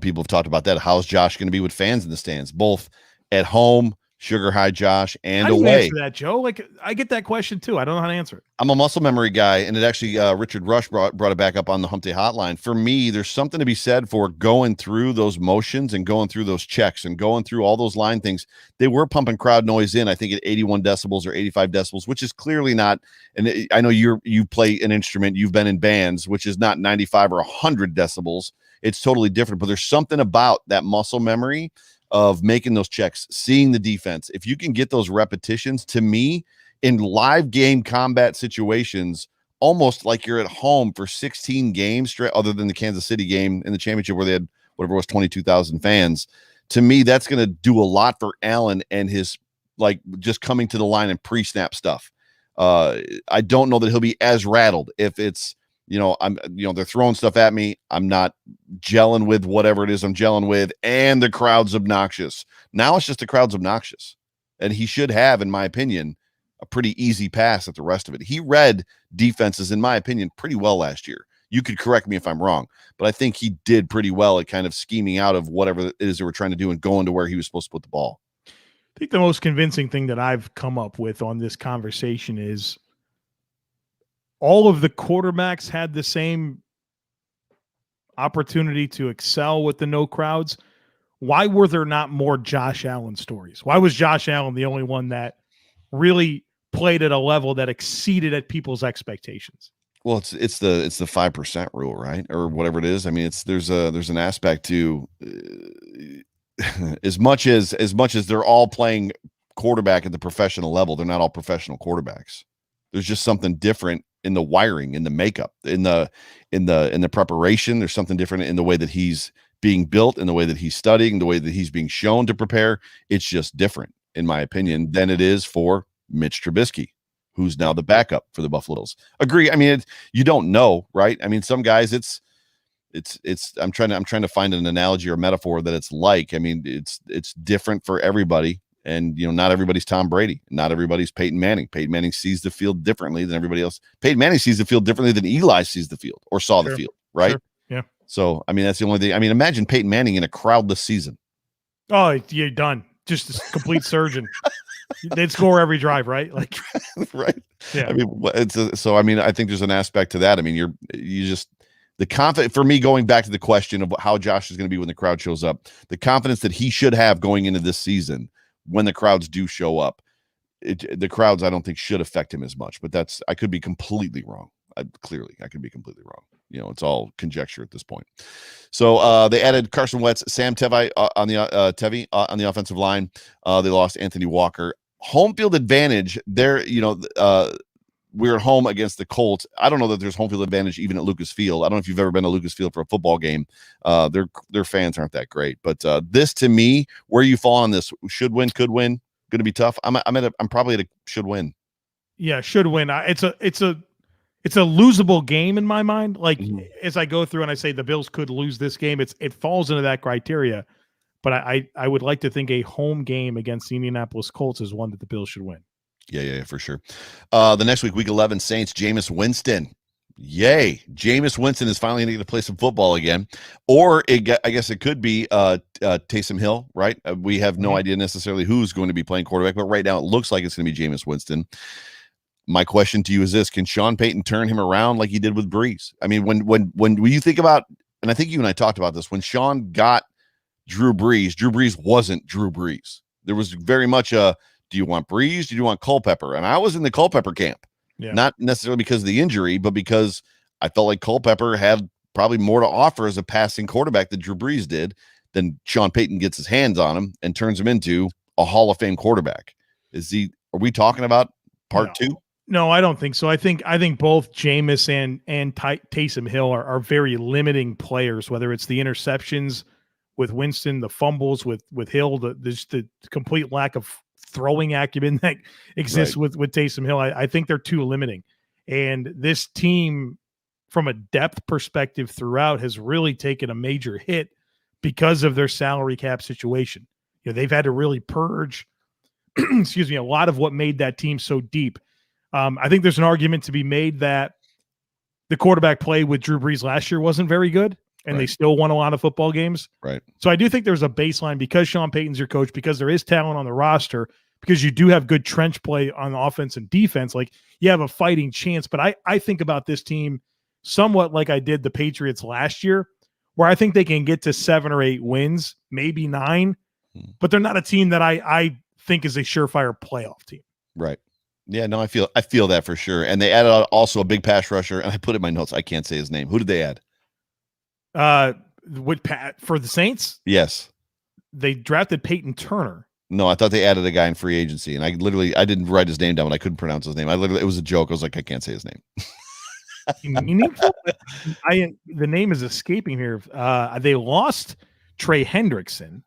people have talked about that. How's Josh going to be with fans in the stands, both at home, Sugar High Josh, and away? How do you answer that, Joe? Like, I get that question too. I don't know how to answer it. I'm a muscle memory guy, and it actually Richard Rush brought it back up on the Hump Day Hotline. For me, there's something to be said for going through those motions and going through those checks and going through all those line things. They were pumping crowd noise in, I think, at 81 decibels or 85 decibels, which is clearly not. And I know you play an instrument, you've been in bands, which is not 95 or 100 decibels. It's totally different. But there's something about that muscle memory of making those checks, seeing the defense. If you can get those repetitions, to me, in live game combat situations, almost like you're at home for 16 games straight, other than the Kansas City game in the championship where they had whatever it was 22,000 fans. To me, that's going to do a lot for Allen and his just coming to the line and pre-snap stuff. I don't know that he'll be as rattled if it's they're throwing stuff at me. I'm not gelling with whatever it is I'm gelling with, and the crowd's obnoxious. Now it's just the crowd's obnoxious, and he should have, in my opinion, a pretty easy pass at the rest of it. He read defenses, in my opinion, pretty well last year. You could correct me if I'm wrong, but I think he did pretty well at kind of scheming out of whatever it is they were trying to do and going to where he was supposed to put the ball. I think the most convincing thing that I've come up with on this conversation is all of the quarterbacks had the same opportunity to excel with the no crowds. Why were there not more Josh Allen stories? Why was Josh Allen the only one that really played at a level that exceeded at people's expectations? Well, it's the 5% rule, right? Or whatever it is. I mean, there's an aspect to as much as they're all playing quarterback at the professional level, they're not all professional quarterbacks. There's just something different in the wiring, in the makeup, in the preparation. There's something different in the way that he's being built, in the way that he's studying, the way that he's being shown to prepare. It's just different, in my opinion, than it is for Mitch Trubisky, who's now the backup for the Buffalo Bills. Agree. I mean, you don't know, right? I mean, some guys, it's. I'm trying to find an analogy or metaphor that it's like. I mean, it's different for everybody. And, not everybody's Tom Brady. Not everybody's Peyton Manning. Peyton Manning sees the field differently than everybody else. Peyton Manning sees the field differently than Eli sees the field or saw the field, right? Sure. Yeah. So, I mean, that's the only thing. I mean, imagine Peyton Manning in a crowdless season. Oh, you're done. Just a complete surgeon. They'd score every drive, right? Like, right. Yeah. I mean, I think there's an aspect to that. I mean, you just the confidence for me, going back to the question of how Josh is going to be when the crowd shows up, the confidence that he should have going into this season when the crowds do show up. The crowds, I don't think, should affect him as much, but I could be completely wrong. I could be completely wrong. It's all conjecture at this point. So they added Carson Wentz, Sam Tevi on the offensive line. They lost Anthony Walker. Home field advantage there. We're at home against the Colts. I don't know that there's home field advantage even at Lucas Field. I don't know if you've ever been to Lucas Field for a football game. Their fans aren't that great, but this, to me, where you fall on this, should win, could win, going to be tough. I'm probably at a should win. Yeah, should win. It's a losable game in my mind. Like, as I go through and I say the Bills could lose this game, it falls into that criteria. But I would like to think a home game against the Indianapolis Colts is one that the Bills should win. Yeah, for sure. The next week 11, Saints, Jameis Winston. Yay. Jameis Winston is finally going to play some football again. Or I guess it could be Taysom Hill, right? We have no idea necessarily who's going to be playing quarterback, but right now it looks like it's going to be Jameis Winston. My question to you is this: can Sean Payton turn him around like he did with Breeze? I mean, when you think about, and I think you and I talked about this, when Sean got Drew Brees wasn't Drew Brees. There was very much a, do you want Breeze? Do you want Culpepper? And I was in the Culpepper camp, not necessarily because of the injury, but because I felt like Culpepper had probably more to offer as a passing quarterback than Drew Brees did. Then Sean Payton gets his hands on him and turns him into a Hall of Fame quarterback. Are we talking about part two? No, I don't think so. I think both Jameis and Taysom Hill are very limiting players, whether it's the interceptions with Winston, the fumbles with Hill, the complete lack of throwing acumen that exists with Taysom Hill. I think they're too limiting. And this team, from a depth perspective throughout, has really taken a major hit because of their salary cap situation. They've had to really purge, a lot of what made that team so deep. I think there's an argument to be made that the quarterback play with Drew Brees last year wasn't very good, and they still won a lot of football games. Right. So I do think there's a baseline because Sean Payton's your coach, because there is talent on the roster, because you do have good trench play on offense and defense. Like, you have a fighting chance. But I think about this team somewhat like I did the Patriots last year, where I think they can get to 7 or 8 wins, maybe 9, but they're not a team that I think is a surefire playoff team. Right. Yeah, no, I feel that for sure. And they added also a big pass rusher, and I put in my notes, I can't say his name. Who did they add? For the Saints? Yes. They drafted Peyton Turner. No, I thought they added a guy in free agency, and I didn't write his name down, and I couldn't pronounce his name. It was a joke. I was like, I can't say his name. The name is escaping here. They lost Trey Hendrickson.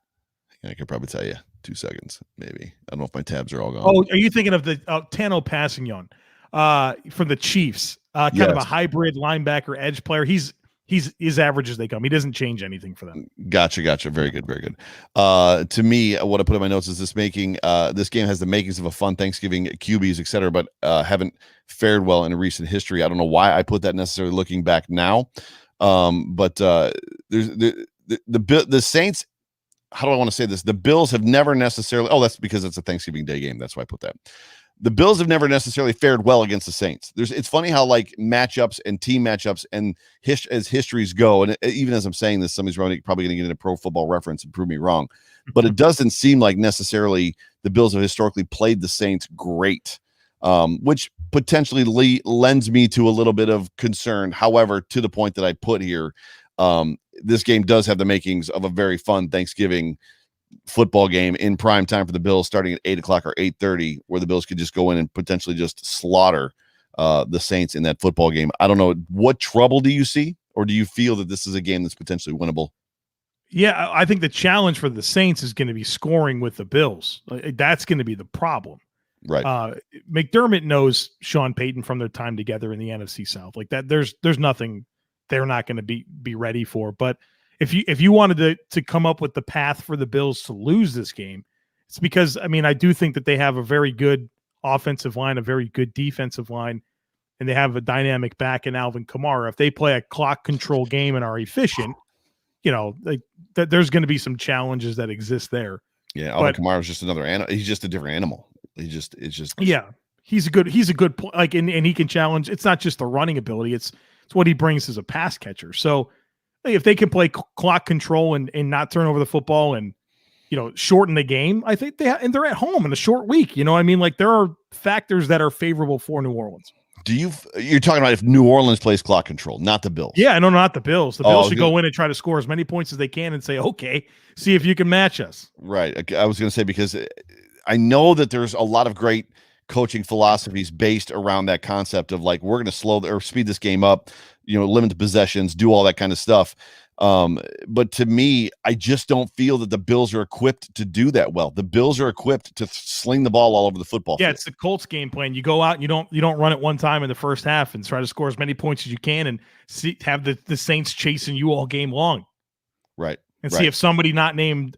I could probably tell you. 2 seconds, maybe. I don't know if my tabs are all gone. Oh, are you thinking of the Tano Passignon? from the Chiefs, kind of a hybrid linebacker edge player. He's as average as they come. He doesn't change anything for them. Gotcha. Very good. To me, what I put in my notes is this game has the makings of a fun Thanksgiving, QBs, etc., but haven't fared well in recent history. I don't know why I put that necessarily looking back now. But there's the Saints. How do I want to say this? The Bills have never necessarily. Oh, that's because it's a Thanksgiving Day game. That's why I put that. The Bills have never necessarily fared well against the Saints. It's funny how like matchups and team matchups and as histories go, and even as I'm saying this, somebody's probably going to get into Pro Football Reference and prove me wrong, but it doesn't seem like necessarily the Bills have historically played the Saints great, which potentially lends me to a little bit of concern. However, to the point that I put here, this game does have the makings of a very fun Thanksgiving football game in prime time for the Bills, starting at 8:00 or 8:30, where the Bills could just go in and potentially just slaughter the Saints in that football game. I don't know, what trouble do you see, or do you feel that this is a game that's potentially winnable? Yeah, I think the challenge for the Saints is going to be scoring with the Bills. That's going to be the problem. Right. McDermott knows Sean Payton from their time together in the NFC South. Like that, there's nothing they're not going to be ready for. But if you wanted to come up with the path for the Bills to lose this game, it's because, I mean, I do think that they have a very good offensive line, a very good defensive line, and they have a dynamic back in Alvin Kamara. If they play a clock control game and are efficient, there's going to be some challenges that exist there. Yeah, Alvin Kamara is just another animal. He's just a different animal. He's a good like, and he can challenge. It's not just the running ability; it's what he brings as a pass catcher. So if they can play clock control and not turn over the football and, shorten the game, I think and they're at home in a short week. You know what I mean? Like, there are factors that are favorable for New Orleans. You're talking about if New Orleans plays clock control, not the Bills? Yeah, no, not the Bills. The Bills should go in and try to score as many points as they can and say, okay, see if you can match us. Right. I was going to say, because I know that there's a lot of great coaching philosophies based around that concept of like, we're going to slow or speed this game up, limit the possessions, do all that kind of stuff. But to me, I just don't feel that the Bills are equipped to do that well. The Bills are equipped to sling the ball all over the football field. It's the Colts game plan. You go out and you don't run it one time in the first half and try to score as many points as you can and have the Saints chasing you all game long. Right. And see if somebody not named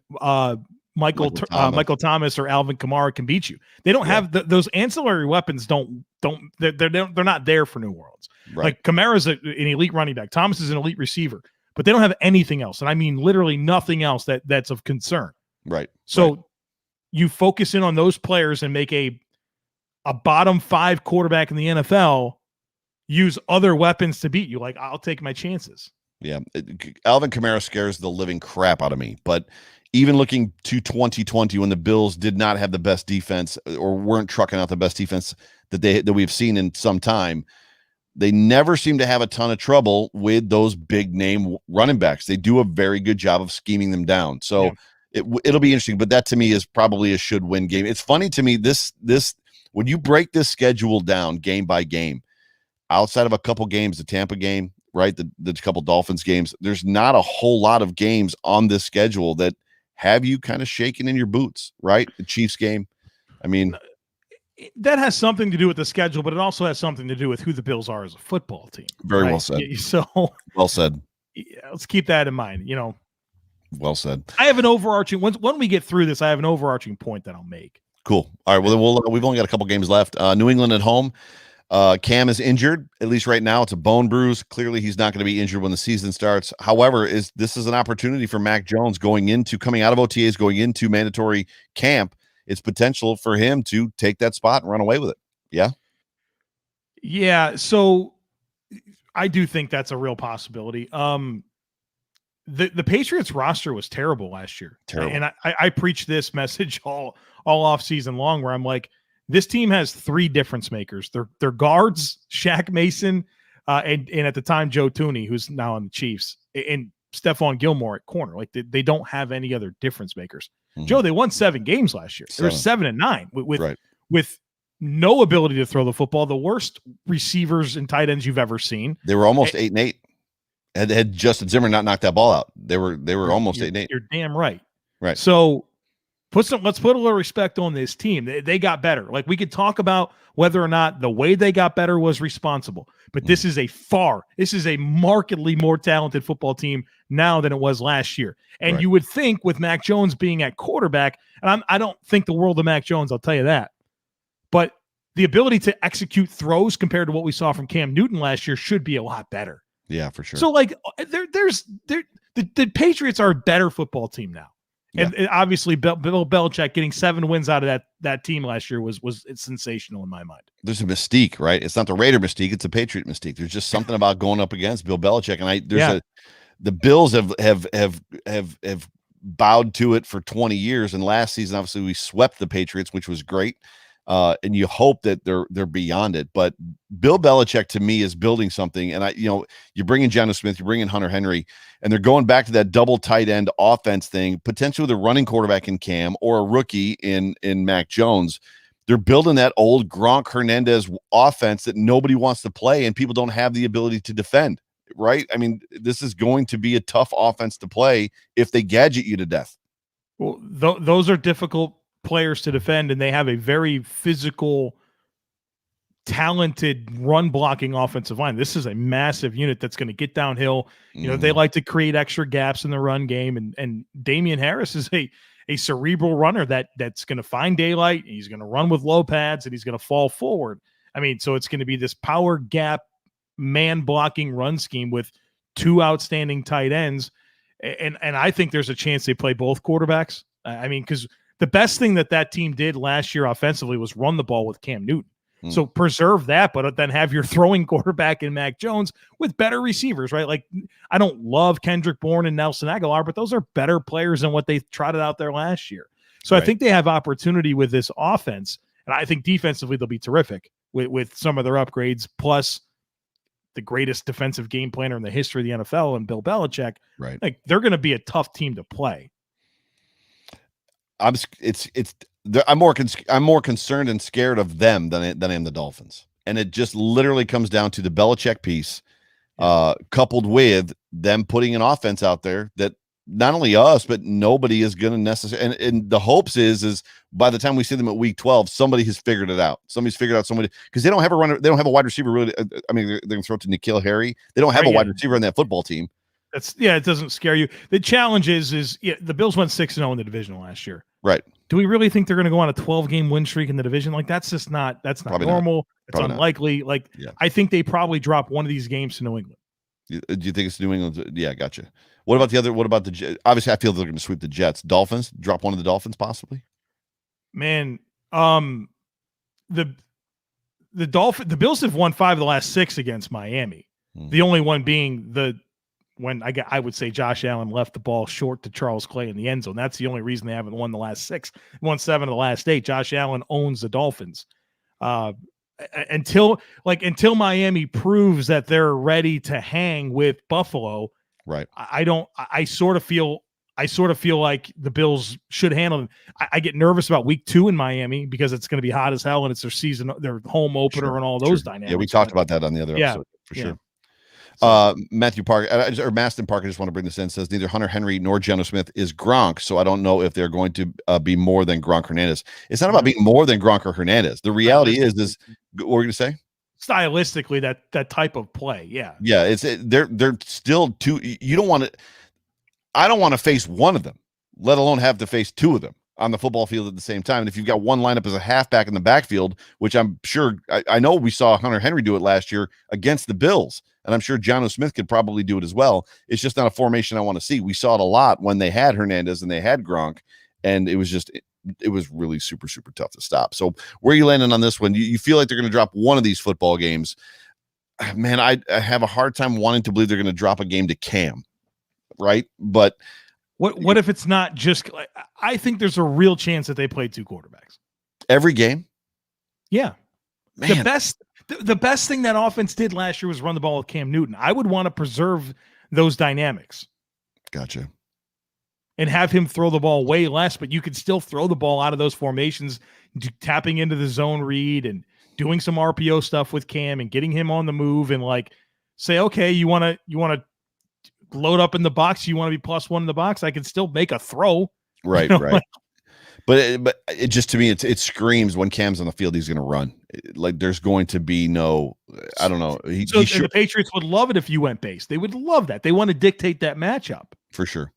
Michael Thomas or Alvin Kamara can beat you. They don't have those ancillary weapons. They're not there for New Orleans. Right. Like, Kamara's an elite running back. Thomas is an elite receiver, but they don't have anything else. And I mean, literally nothing else that's of concern. Right. So you focus in on those players and make a bottom 5 quarterback in the NFL use other weapons to beat you. Like, I'll take my chances. Yeah. Alvin Kamara scares the living crap out of me, but even looking to 2020, when the Bills did not have the best defense or weren't trucking out the best defense that we've seen in some time, they never seem to have a ton of trouble with those big name running backs. They do a very good job of scheming them down. So it'll be interesting, but that to me is probably a should win game. It's funny to me, this when you break this schedule down game by game, outside of a couple games, the Tampa game, right, the couple Dolphins games, there's not a whole lot of games on this schedule that have you kind of shaking in your boots, right? The Chiefs game. I mean, that has something to do with the schedule, but it also has something to do with who the Bills are as a football team. Very well said. So well said. Yeah, let's keep that in mind. Well said. I have an overarching when we get through this, I have an overarching point that I'll make. Cool. All right. Well, we've only got a couple games left. New England at home. Cam is injured, at least right now. It's a bone bruise. Clearly, he's not going to be injured when the season starts. However, this is an opportunity for Mac Jones coming out of OTAs, going into mandatory camp. It's potential for him to take that spot and run away with it. Yeah. Yeah. So I do think that's a real possibility. The Patriots roster was terrible last year. Terrible. And I preach this message all off season long, where I'm like, this team has 3 difference makers. They're guards, Shaq Mason, and at the time, Joe Thuney, who's now on the Chiefs, and Stephon Gilmore at corner. Like, they don't have any other difference makers. Mm-hmm. Joe, they won 7 games last year. They were 7-9 with no ability to throw the football. The worst receivers and tight ends you've ever seen. They were almost 8-8. Had Justin Zimmer not knocked that ball out, they were almost 8-8. You're damn right. Right. So let's put a little respect on this team. They got better. Like, we could talk about whether or not the way they got better was responsible, but this is a markedly more talented football team now than it was last year. And you would think with Mac Jones being at quarterback, and I don't think the world of Mac Jones, I'll tell you that, but the ability to execute throws compared to what we saw from Cam Newton last year should be a lot better. Yeah, for sure. So like the Patriots are a better football team now. And obviously Bill Belichick getting 7 wins out of that team last year was sensational in my mind. There's a mystique, right? It's not the Raider mystique, it's a Patriot mystique. There's just something about going up against Bill Belichick. And the Bills have bowed to it for 20 years. And last season, obviously, we swept the Patriots, which was great. And you hope that they're beyond it. But Bill Belichick, to me, is building something. And you bring in Jameis Smith, you bring in Hunter Henry, and they're going back to that double tight end offense thing, potentially with a running quarterback in Cam or a rookie in Mac Jones. They're building that old Gronk Hernandez offense that nobody wants to play, and people don't have the ability to defend, right? I mean, this is going to be a tough offense to play if they gadget you to death. Well, those are difficult players to defend, and they have a very physical, talented run blocking offensive line. This is a massive unit that's going to get downhill. They like to create extra gaps in the run game, and Damian Harris is a cerebral runner that's going to find daylight. He's going to run with low pads, and he's going to fall forward. I mean, so it's going to be this power gap man blocking run scheme with 2 outstanding tight ends, and I think there's a chance they play both quarterbacks. I mean, because the best thing that team did last year offensively was run the ball with Cam Newton. So preserve that, but then have your throwing quarterback in Mac Jones with better receivers, right? Like, I don't love Kendrick Bourne and Nelson Aguilar, but those are better players than what they trotted out there last year. So I think they have opportunity with this offense, and I think defensively they'll be terrific with some of their upgrades, plus the greatest defensive game planner in the history of the NFL and Bill Belichick. Right. Like, they're going to be a tough team to play. I'm more concerned and scared of them than I am the Dolphins, and it just literally comes down to the Belichick piece, coupled with them putting an offense out there that not only us but nobody is going to necessarily. And the hopes is by the time we see them at week 12, somebody has figured it out. Somebody's figured out somebody, because they don't have a runner, they don't have a wide receiver really. I mean, they're going to throw it to N'Keal Harry. They don't have a wide receiver on that football team. It doesn't scare you. The challenge is the Bills went 6-0 in the division last year. Right. Do we really think they're going to go on a 12-game win streak in the division? Like, that's not probably normal. It's unlikely. I think they probably drop one of these games to New England. Do you think it's New England? Yeah, gotcha. What about the other? What about the Jets? Obviously, I feel they're going to sweep the Jets. Dolphins, drop one of the Dolphins possibly. Man, the Bills have won 5 of the last 6 against Miami. The only one being when I would say Josh Allen left the ball short to Charles Clay in the end zone. That's the only reason they haven't won the last 6. Won 7 of the last 8. Josh Allen owns the Dolphins. Until Miami proves that they're ready to hang with Buffalo. Right. I sort of feel like the Bills should handle them. I get nervous about week 2 in Miami because it's going to be hot as hell and it's their home opener and all those dynamics. Yeah, we talked about that on the other episode for sure. Matthew Parker or Maston Parker, I just want to bring this in, says neither Hunter Henry nor Geno Smith is Gronk, so I don't know if they're going to be more than Gronk Hernandez. It's not about being more than Gronk or Hernandez. The reality is what were you going to say? Stylistically, that type of play, they're still too. You don't want to. I don't want to face one of them, let alone have to face 2 of them on the football field at the same time. And if you've got one lineup as a halfback in the backfield, which I'm sure I know we saw Hunter Henry do it last year against the Bills. And I'm sure Geno Smith could probably do it as well. It's just not a formation I want to see. We saw it a lot when they had Hernandez and they had Gronk, and it was really super, super tough to stop. So where are you landing on this one? You feel like they're going to drop one of these football games. Man, I have a hard time wanting to believe they're going to drop a game to Cam, right? But what if it's not just – I think there's a real chance that they play 2 quarterbacks. Every game? Yeah. Man. The best thing that offense did last year was run the ball with Cam Newton. I would want to preserve those dynamics. Gotcha. And have him throw the ball way less, but you could still throw the ball out of those formations, tapping into the zone read and doing some RPO stuff with Cam and getting him on the move and say, okay, you want to load up in the box. You want to be +1 in the box. I can still make a throw. Right. Right. But it just, to me, it screams when Cam's on the field, he's going to run. Like there's going to be no, I don't know. The Patriots would love it if you went base. They would love that. They want to dictate that matchup. For sure.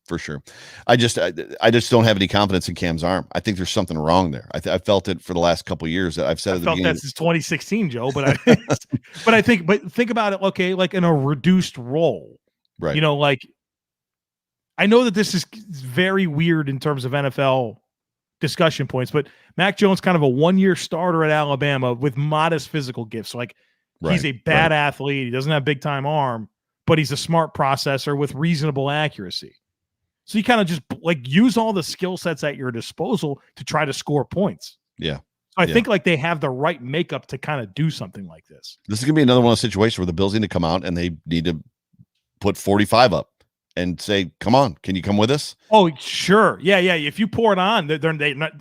I just don't have any confidence in Cam's arm. I think there's something wrong there. I felt it for the last couple of years. I've said I felt that since 2016, Joe. But think about it. Okay, like in a reduced role, right? You know, like I know that this is very weird in terms of NFL discussion points, but Mac Jones, kind of a 1-year starter at Alabama with modest physical gifts. Like he's a bad athlete. He doesn't have big time arm, but he's a smart processor with reasonable accuracy. So you kind of just like use all the skill sets at your disposal to try to score points. Yeah. So I think like they have the right makeup to kind of do something like this. This is going to be another one of those situations where the Bills need to come out and they need to put 45 up and say, come on, can you come with us? Oh, sure. Yeah. If you pour it on, they're not,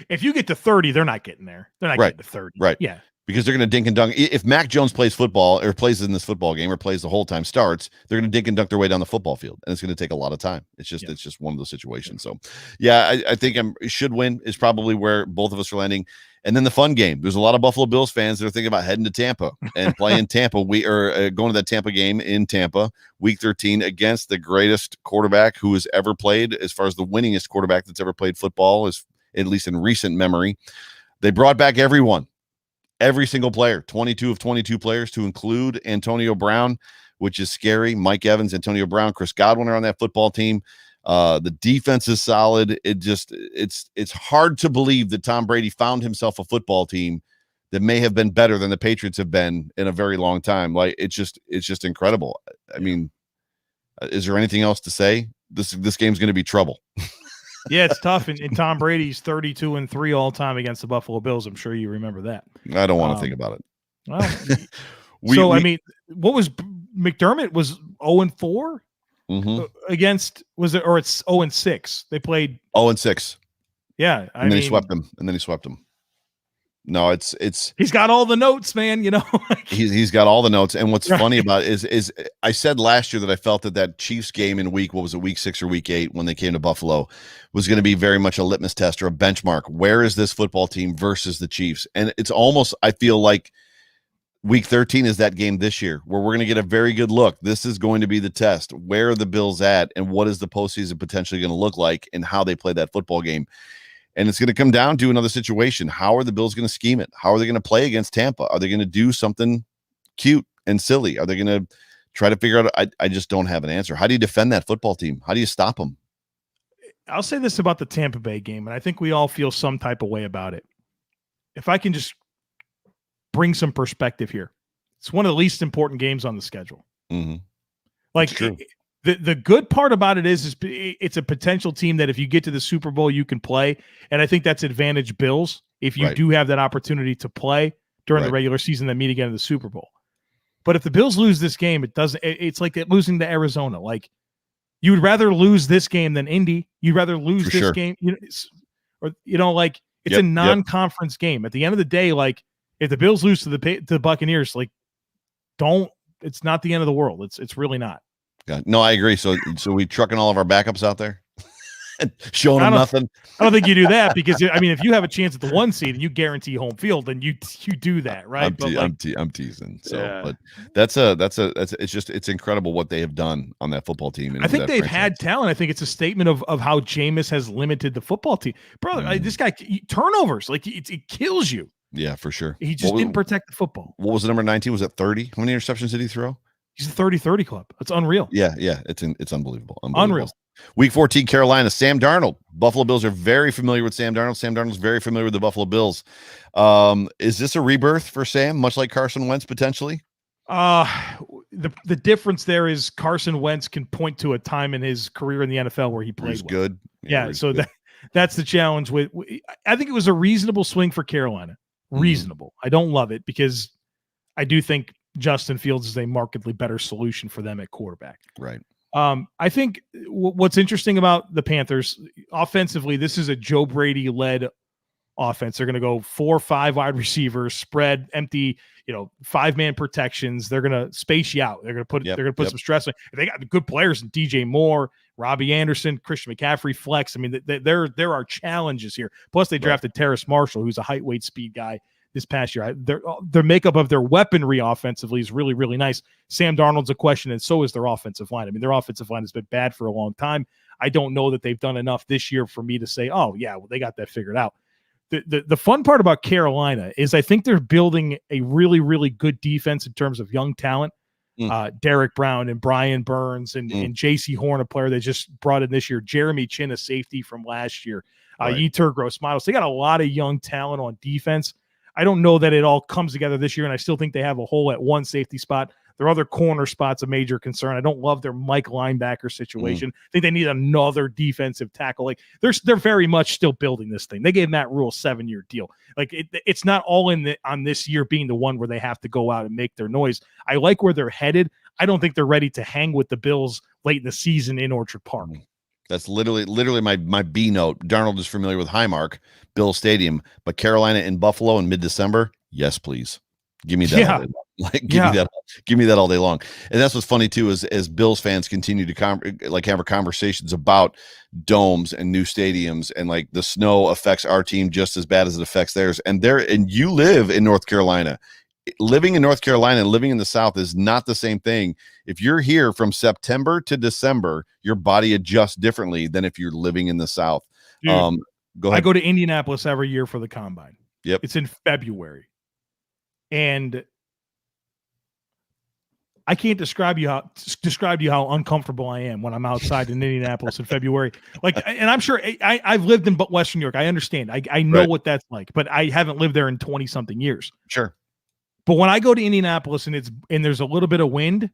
if you get to 30, they're not getting there. They're not getting to 30. Right. Yeah. Because they're going to dink and dunk. If Mac Jones plays football or plays in this football game or plays the whole time, starts, they're going to dink and dunk their way down the football field. And it's going to take a lot of time. It's just one of those situations. So, I think should win is probably where both of us are landing. And then the fun game. There's a lot of Buffalo Bills fans that are thinking about heading to Tampa and playing Tampa. We are going to that Tampa game in Tampa, Week 13, against the greatest quarterback who has ever played, as far as the winningest quarterback that's ever played football, is at least in recent memory. They brought back everyone. Every single player, 22 of 22 players, to include Antonio Brown, which is scary. Mike Evans, Antonio Brown, Chris Godwin are on that football team. The defense is solid. It's hard to believe that Tom Brady found himself a football team that may have been better than the Patriots have been in a very long time. Like it's just incredible. I mean, is there anything else to say? This game's going to be trouble. Yeah, it's tough. And Tom Brady's 32-3 all time against the Buffalo Bills. I'm sure you remember that. I don't want to think about it. Well, I mean, what was McDermott was 0-4 against, was it, or it's 0-6? They played 0-6. Yeah. And then he swept them. No, it's he's got all the notes, man. You know, he's got all the notes. And what's funny about it is I said last year that I felt that Chiefs game in week 6 or week 8 when they came to Buffalo was going to be very much a litmus test or a benchmark. Where is this football team versus the Chiefs? And it's almost, I feel like week 13 is that game this year where we're going to get a very good look. This is going to be the test. Where are the Bills at, and what is the postseason potentially going to look like, and how they play that football game? And it's going to come down to another situation. How are the Bills going to scheme it? How are they going to play against Tampa? Are they going to do something cute and silly? Are they going to try to figure out? I just don't have an answer. How do you defend that football team? How do you stop them? I'll say this about the Tampa Bay game, and I think we all feel some type of way about it. If I can just bring some perspective here, it's one of the least important games on the schedule. Mm-hmm. Like, The good part about it is it's a potential team that if you get to the Super Bowl, you can play. And I think that's advantage Bills if you do have that opportunity to play during the regular season and meet again in the Super Bowl. But if the Bills lose this game, it's like losing to Arizona. Like, you would rather lose this game than Indy. You'd rather lose this game, it's a non-conference game. At the end of the day, like, if the Bills lose to the Buccaneers, like, it's not the end of the world. It's really not. God. No, I agree. So we trucking all of our backups out there and showing them nothing. I don't think you do that because, I mean, if you have a chance at the 1 seed and you guarantee home field, then you do that, right? I'm teasing. So, but it's incredible what they have done on that football team. I think they've had talent. I think it's a statement of how Jameis has limited the football team. Bro, this guy, turnovers, like it kills you. Yeah, for sure. He just didn't protect the football. What was the number 19? Was it 30? How many interceptions did he throw? He's a 30-30 club. It's unreal. Yeah. It's unbelievable. Unreal. Week 14, Carolina, Sam Darnold. Buffalo Bills are very familiar with Sam Darnold. Sam Darnold's very familiar with the Buffalo Bills. Is this a rebirth for Sam, much like Carson Wentz potentially? The difference there is Carson Wentz can point to a time in his career in the NFL where he played well. Good. Yeah, so that's the challenge. I think it was a reasonable swing for Carolina. Reasonable. I don't love it because I do think Justin Fields is a markedly better solution for them at quarterback. Right. I think what's interesting about the Panthers offensively, this is a Joe Brady led offense. They're going to go 4 or 5 wide receivers, spread, empty, 5-man protections. They're going to space you out. They're going to put some stress on. They got good players in DJ Moore, Robbie Anderson, Christian McCaffrey, flex. I mean, there are challenges here. Plus, they drafted Terrace Marshall, who's a height, weight, speed guy this past year. Their makeup of their weaponry offensively is really, really nice. Sam Darnold's a question, and so is their offensive line. I mean, their offensive line has been bad for a long time. I don't know that they've done enough this year for me to say, oh, yeah, well, they got that figured out. The fun part about Carolina is I think they're building a really, really good defense in terms of young talent. Derek Brown and Brian Burns and J.C. Horn, a player they just brought in this year. Jeremy Chin, a safety from last year. Yetur Gross-Matos. They got a lot of young talent on defense. I don't know that it all comes together this year, and I still think they have a hole at one safety spot. Their other corner spot's a major concern. I don't love their Mike linebacker situation. I think they need another defensive tackle. Like they're very much still building this thing. They gave Matt Rule a 7-year deal. Like it's not all on this year being the one where they have to go out and make their noise. I like where they're headed. I don't think they're ready to hang with the Bills late in the season in Orchard Park. That's literally my B note. Darnold is familiar with Highmark, Bill Stadium, but Carolina and Buffalo in mid-December, yes, please. Give me that all day long. Give me that all day long. And that's what's funny too, is as Bills fans continue to have conversations about domes and new stadiums, and like the snow affects our team just as bad as it affects theirs. And you live in North Carolina. Living in North Carolina and living in the South is not the same thing. If you're here from September to December, your body adjusts differently than if you're living in the South. Dude, go ahead. I go to Indianapolis every year for the combine. Yep. It's in February. And I can't describe to you how uncomfortable I am when I'm outside in Indianapolis in February. Like, and I'm sure I've lived in Western New York. I understand. I know what that's like, but I haven't lived there in 20 something years. Sure. But when I go to Indianapolis and there's a little bit of wind,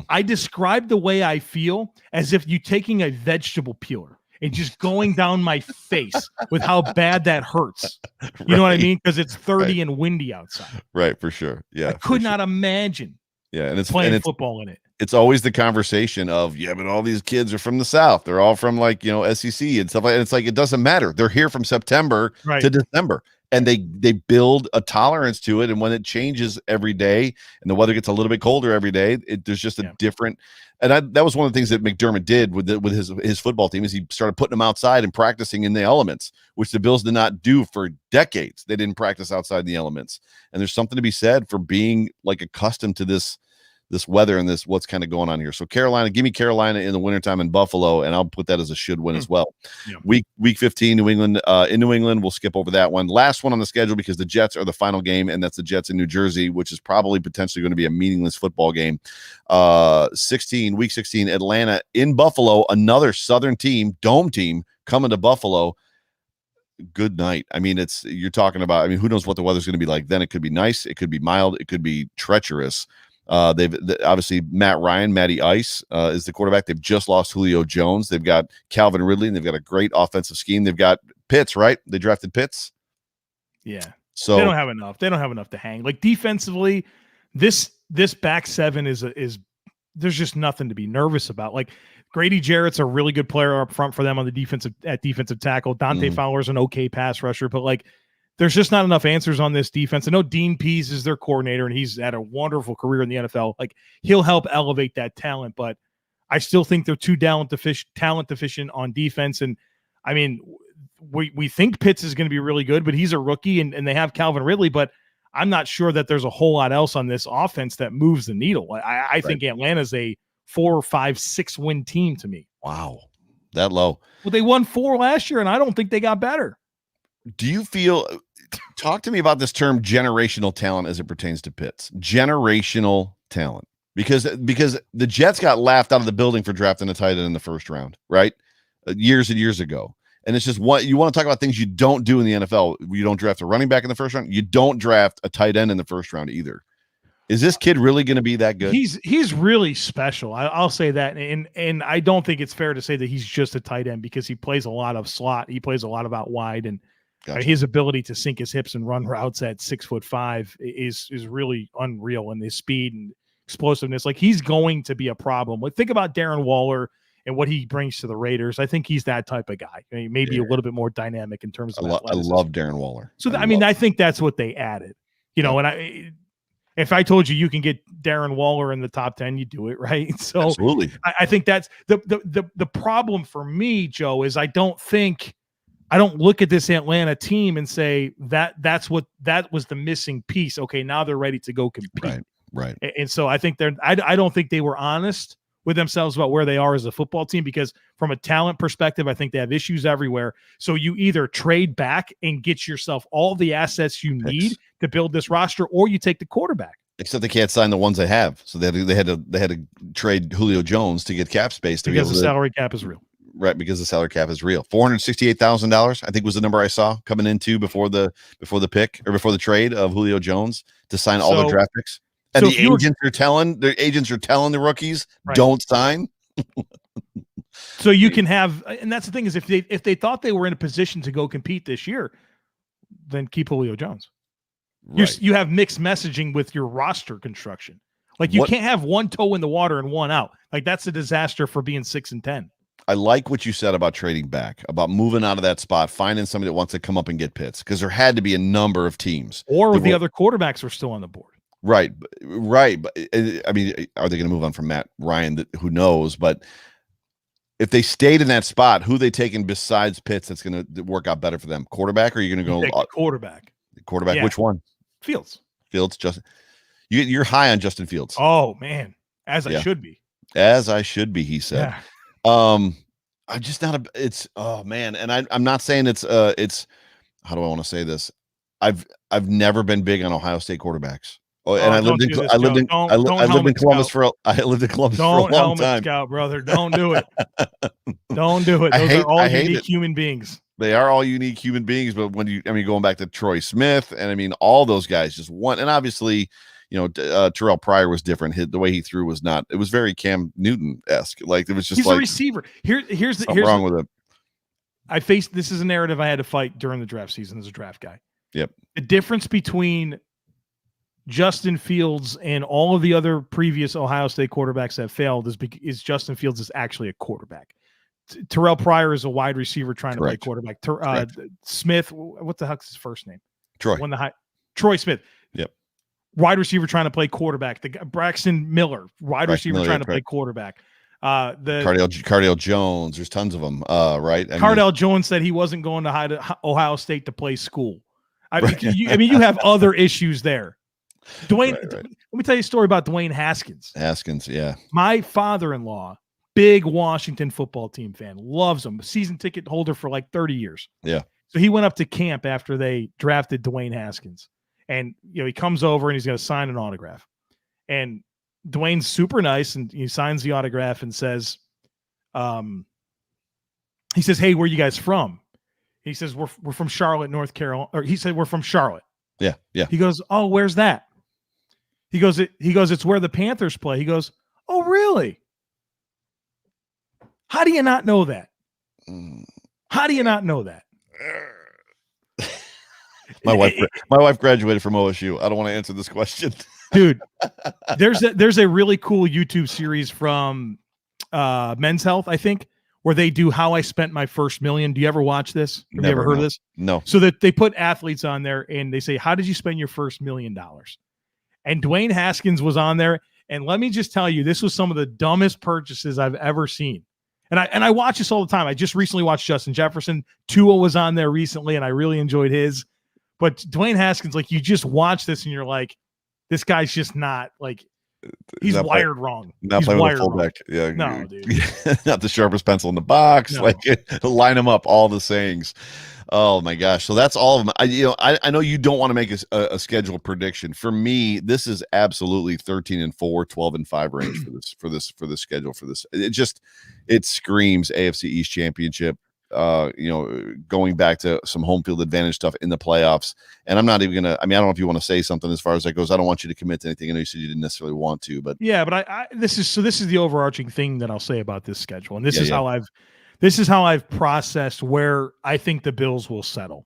I describe the way I feel as if you taking a vegetable peeler and just going down my face with how bad that hurts. You know what I mean? Because it's 30 and windy outside. Right, for sure. Yeah. I could not imagine playing football in it. It's always the conversation of, but all these kids are from the South. They're all from SEC and stuff like that. It's like, it doesn't matter. They're here from September to December. And they build a tolerance to it. And when it changes every day and the weather gets a little bit colder every day, there's just a different. And that was one of the things that McDermott did with his football team, is he started putting them outside and practicing in the elements, which the Bills did not do for decades. They didn't practice outside the elements. And there's something to be said for being like accustomed to this weather and what's kind of going on here. So Carolina, give me Carolina in the wintertime in Buffalo, and I'll put that as a should win as well. Yeah. Week 15, New England, in New England, we'll skip over that one. Last one on the schedule, because the Jets are the final game, and that's the Jets in New Jersey, which is probably potentially going to be a meaningless football game. Week 16, Atlanta in Buffalo, another Southern team, dome team, coming to Buffalo. Good night. I mean, you're talking about, who knows what the weather's going to be like then. It could be nice, it could be mild, it could be treacherous. Obviously Matty Ice is the quarterback. They've just lost Julio Jones. They've got Calvin Ridley, and they've got a great offensive scheme. They've got Pitts, right? They drafted Pitts. Yeah. So they don't have enough. They don't have enough to hang. Like defensively, this back seven is there's just nothing to be nervous about. Like Grady Jarrett's a really good player up front for them on the defensive tackle. Dante Fowler's an okay pass rusher, but like, there's just not enough answers on this defense. I know Dean Pease is their coordinator, and he's had a wonderful career in the NFL. Like, he'll help elevate that talent, but I still think they're too talent deficient on defense. And we think Pitts is going to be really good, but he's a rookie, and they have Calvin Ridley, but I'm not sure that there's a whole lot else on this offense that moves the needle. I think Atlanta's a 4 or 5, 6 win team to me. Wow. That low. Well, they won 4 last year, and I don't think they got better. Do you feel, talk to me about this term generational talent as it pertains to Pitts. Generational talent. Because the Jets got laughed out of the building for drafting a tight end in the first round, right? Years and years ago. And it's just what you want to talk about, things you don't do in the NFL. You don't draft a running back in the first round. You don't draft a tight end in the first round either. Is this kid really going to be that good? He's really special. I'll say that. And I don't think it's fair to say that he's just a tight end, because he plays a lot of slot. He plays a lot of out wide, and his ability to sink his hips and run routes at 6'5" is really unreal, and his speed and explosiveness. Like, he's going to be a problem. Like, think about Darren Waller and what he brings to the Raiders. I think he's that type of guy. I mean, maybe a little bit more dynamic in terms of athleticism. I love Darren Waller. So I think that's what they added. And if I told you can get Darren Waller in the top 10, you do it, right? So absolutely. I think that's the problem for me, Joe, is I don't look at this Atlanta team and say that was the missing piece. Okay, now they're ready to go compete. Right. And so I think I don't think they were honest with themselves about where they are as a football team, because from a talent perspective, I think they have issues everywhere. So you either trade back and get yourself all the assets you need to build this roster, or you take the quarterback. Except they can't sign the ones they have. So they had to trade Julio Jones to get cap space because the salary cap is real. Right, because the salary cap is real. $468,000, I think, was the number I saw coming into before the pick or before the trade of Julio Jones to sign all the draft picks. And so the agents are telling the rookies, don't sign. So you can have, and that's the thing, is if they thought they were in a position to go compete this year, then keep Julio Jones. Right. You have mixed messaging with your roster construction. Like you can't have one toe in the water and one out. Like that's a disaster for being 6-10. I like what you said about trading back, about moving out of that spot, finding somebody that wants to come up and get Pitts, because there had to be a number of teams. Or the other quarterbacks were still on the board. Right. But I mean, are they going to move on from Matt Ryan? Who knows? But if they stayed in that spot, who they taking besides Pitts that's going to work out better for them? Quarterback, or are you going to go quarterback? Quarterback. Yeah. Which one? Fields. Justin. You're high on Justin Fields. Oh man, as I should be. As I should be, he said. Yeah. I'm just not it's oh man, and I'm not saying it's how do I want to say this? I've never been big on Ohio State quarterbacks. Oh, and I lived in Columbus for a long time. Scout, brother, don't do it. Don't do it. Those are all unique human beings. They are all unique human beings, but going back to Troy Smith, and all those guys just won. And obviously, Terrell Pryor was different. The way he threw was not. It was very Cam Newton-esque. Like it was just. He's a receiver. Here's wrong with it. This is a narrative I had to fight during the draft season as a draft guy. Yep. The difference between Justin Fields and all of the other previous Ohio State quarterbacks that failed is Justin Fields is actually a quarterback. Terrell Pryor is a wide receiver trying to play quarterback. Smith, what the heck's his first name? Troy Smith. Yep. Wide receiver trying to play quarterback. Braxton Miller, wide receiver trying to play quarterback. Cardale Jones. There's tons of them. Right. Cardale Jones said he wasn't going to Ohio State to play school. You have other issues there. Dwayne, let me tell you a story about Dwayne Haskins. Yeah. My father-in-law, big Washington football team fan, loves him. Season ticket holder for like 30 years. Yeah. So he went up to camp after they drafted Dwayne Haskins. And he comes over and he's going to sign an autograph. And Dwayne's super nice, and he signs the autograph and says, he says, "Hey, where are you guys from?" He says, we're from Charlotte, North Carolina. Or he said, "We're from Charlotte." Yeah. He goes, "Oh, where's that?" He goes, "It's where the Panthers play." He goes, "Oh, really? How do you not know that? How do you not know that?" My wife graduated from OSU. I don't want to answer this question. Dude, there's a really cool YouTube series from Men's Health, I think, where they do how I spent my first $1 million. Do you ever watch this? Have you ever heard of this? No. So that they put athletes on there and they say, "How did you spend your first $1 million?" And Dwayne Haskins was on there. And let me just tell you, this was some of the dumbest purchases I've ever seen. And I watch this all the time. I just recently watched Justin Jefferson. Tua was on there recently, and I really enjoyed his. But Dwayne Haskins, like, you just watch this and you're like, this guy's just not like, he's wired wrong. Not playing with a fullback. Yeah. No, dude. Not the sharpest pencil in the box. No. Like, line them up, all the sayings. Oh my gosh. So that's all of them. I know you don't want to make a schedule prediction. For me, this is absolutely 13-4, 12-5 range for this schedule for this. It screams AFC East championship. Going back to some home field advantage stuff in the playoffs. And I'm not even gonna. I don't know if you want to say something as far as that goes. I don't want you to commit to anything. I know you said you didn't necessarily want to, but yeah. But this is the overarching thing that I'll say about this schedule, and this is how I've processed where I think the Bills will settle.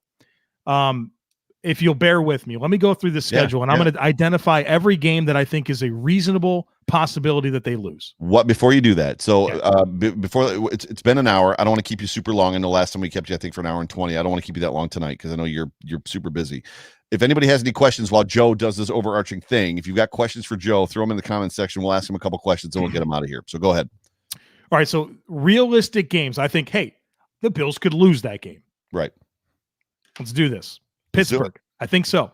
If you'll bear with me, let me go through the schedule, and I'm going to identify every game that I think is a reasonable possibility that they lose. What before you do that? So before it's been an hour. I don't want to keep you super long. I know last time we kept you, I think, for an hour and 20. I don't want to keep you that long tonight because I know you're super busy. If anybody has any questions while Joe does this overarching thing, if you've got questions for Joe, throw them in the comments section. We'll ask him a couple questions and we'll get him out of here. So go ahead. All right. So realistic games. I think, hey, the Bills could lose that game. Right. Let's do this. Pittsburgh. I think so.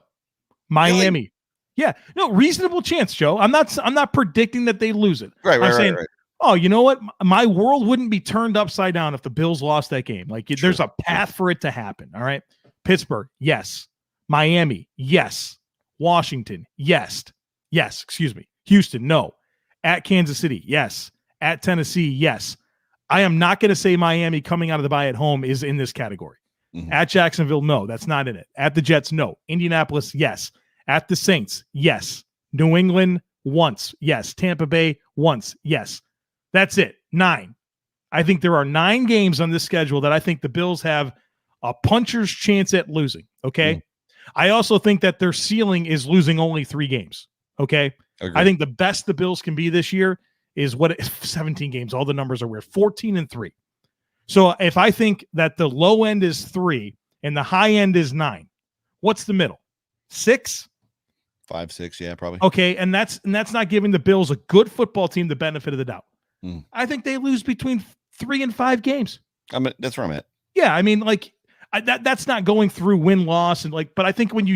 Miami. Really? Yeah. No, reasonable chance, Joe. I'm not predicting that they lose it. Right. I'm saying, oh, you know what? My world wouldn't be turned upside down if the Bills lost that game. Like there's a path for it to happen. All right. Pittsburgh. Yes. Miami. Yes. Washington. Yes. Yes. Excuse me. Houston. No. At Kansas City. Yes. At Tennessee. Yes. I am not going to say Miami coming out of the bye at home is in this category. Mm-hmm. At Jacksonville, no, that's not in it. At the Jets, no. Indianapolis, yes. At the Saints, yes. New England, once, yes. Tampa Bay, once, yes. That's it. 9. I think there are 9 games on this schedule that I think the Bills have a puncher's chance at losing, okay? I also think that their ceiling is losing only 3 games, okay? Agreed. I think the best the Bills can be this year is 17 games. All the numbers are weird. 14-3. So if I think that the low end is 3 and the high end is 9, what's the middle? 6? 5, 6, yeah, probably. Okay, and that's not giving the Bills, a good football team, the benefit of the doubt. I think they lose between 3 and 5 games. That's where I'm at. Yeah, I mean, like that's not going through win-loss and but I think when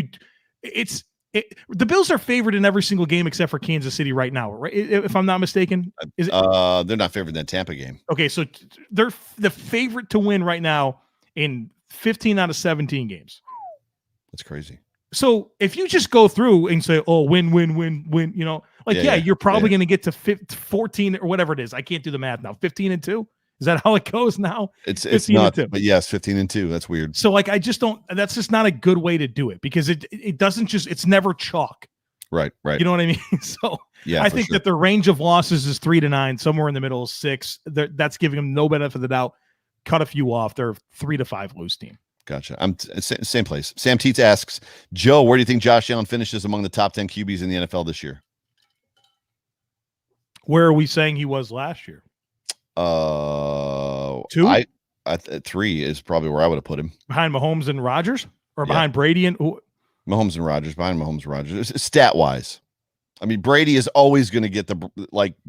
the Bills are favored in every single game except for Kansas City right now, right? If I'm not mistaken. They're not favored in that Tampa game. Okay, so they're the favorite to win right now in 15 out of 17 games. That's crazy. So if you just go through and say, oh, win, you're probably going to get to 14 or whatever it is. I can't do the math now. 15-2. Is that how it goes now? It's not, but yes, 15-2. That's weird. So I just don't. That's just not a good way to do it because it doesn't just. It's never chalk. Right. You know what I mean? So yeah, I think that the range of losses is 3 to 9. Somewhere in the middle is 6. That's giving them no benefit of the doubt. Cut a few off. They're 3 to 5 lose team. Gotcha. I'm same place. Sam Teets asks, Joe, where do you think Josh Allen finishes among the top 10 QBs in the NFL this year? Where are we saying he was last year? 2? 3 is probably where I would have put him. Behind Mahomes and Rodgers, or behind Brady and Mahomes and Rodgers? Behind Mahomes and Rodgers, stat wise. I mean, Brady is always going to get the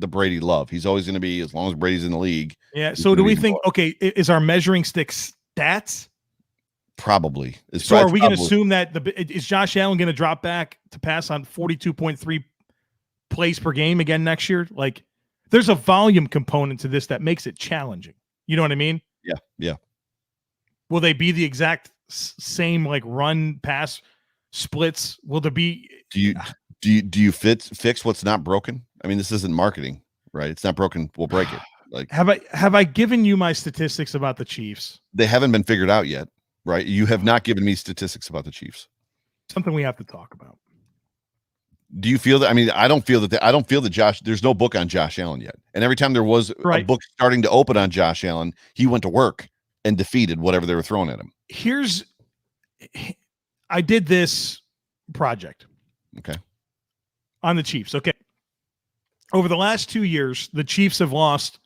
Brady love. He's always going to be, as long as Brady's in the league. Yeah. So do we think? Okay, is our measuring stick stats? Probably. So are we going to assume that is Josh Allen going to drop back to pass on 42.3 plays per game again next year? Like, there's a volume component to this that makes it challenging. You know what I mean? Yeah. Will they be the exact same run pass splits? Will there be? Do you fix what's not broken? I mean, this isn't marketing, right? It's not broken. We'll break it. Have I given you my statistics about the Chiefs? They haven't been figured out yet. Right. You have not given me statistics about the Chiefs. Something we have to talk about. Do you feel that? I mean, I don't feel that there's no book on Josh Allen yet. And every time there was a book starting to open on Josh Allen, he went to work and defeated whatever they were throwing at him. I did this project. Okay. On the Chiefs. Okay. Over the last 2 years, the Chiefs have lost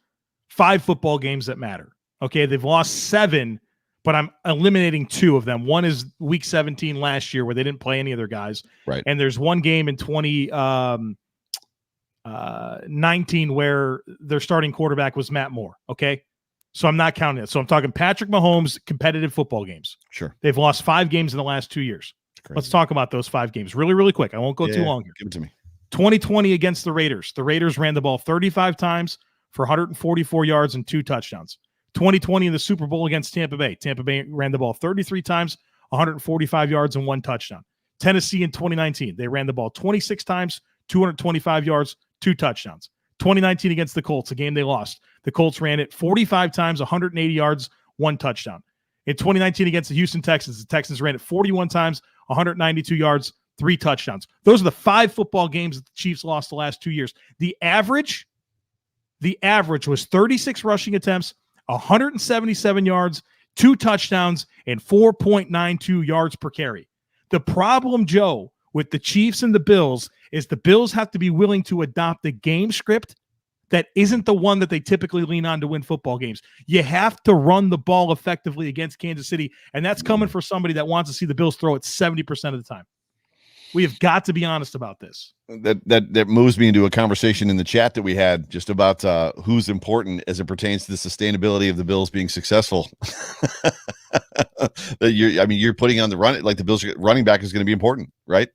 5 football games that matter. Okay. They've lost 7. But I'm eliminating 2 of them. One is week 17 last year where they didn't play any of their guys. Right. And there's one game in 2019 where their starting quarterback was Matt Moore. Okay. So I'm not counting it. So I'm talking Patrick Mahomes competitive football games. Sure. They've lost 5 games in the last 2 years. Let's talk about those 5 games really, really quick. I won't go too long here. Give it to me. 2020 against the Raiders. The Raiders ran the ball 35 times for 144 yards and 2 touchdowns. 2020 in the Super Bowl against Tampa Bay. Tampa Bay ran the ball 33 times, 145 yards and 1 touchdown. Tennessee in 2019, they ran the ball 26 times, 225 yards, 2 touchdowns. 2019 against the Colts, a game they lost. The Colts ran it 45 times, 180 yards, 1 touchdown. In 2019 against the Houston Texans, the Texans ran it 41 times, 192 yards, 3 touchdowns. Those are the 5 football games that the Chiefs lost the last 2 years. The average was 36 rushing attempts, 177 yards, 2 touchdowns, and 4.92 yards per carry. The problem, Joe, with the Chiefs and the Bills is the Bills have to be willing to adopt a game script that isn't the one that they typically lean on to win football games. You have to run the ball effectively against Kansas City, and that's coming for somebody that wants to see the Bills throw it 70% of the time. We have got to be honest about this. That moves me into a conversation in the chat that we had just about who's important as it pertains to the sustainability of the Bills being successful. You're putting on the run, like the Bills running back is going to be important, right?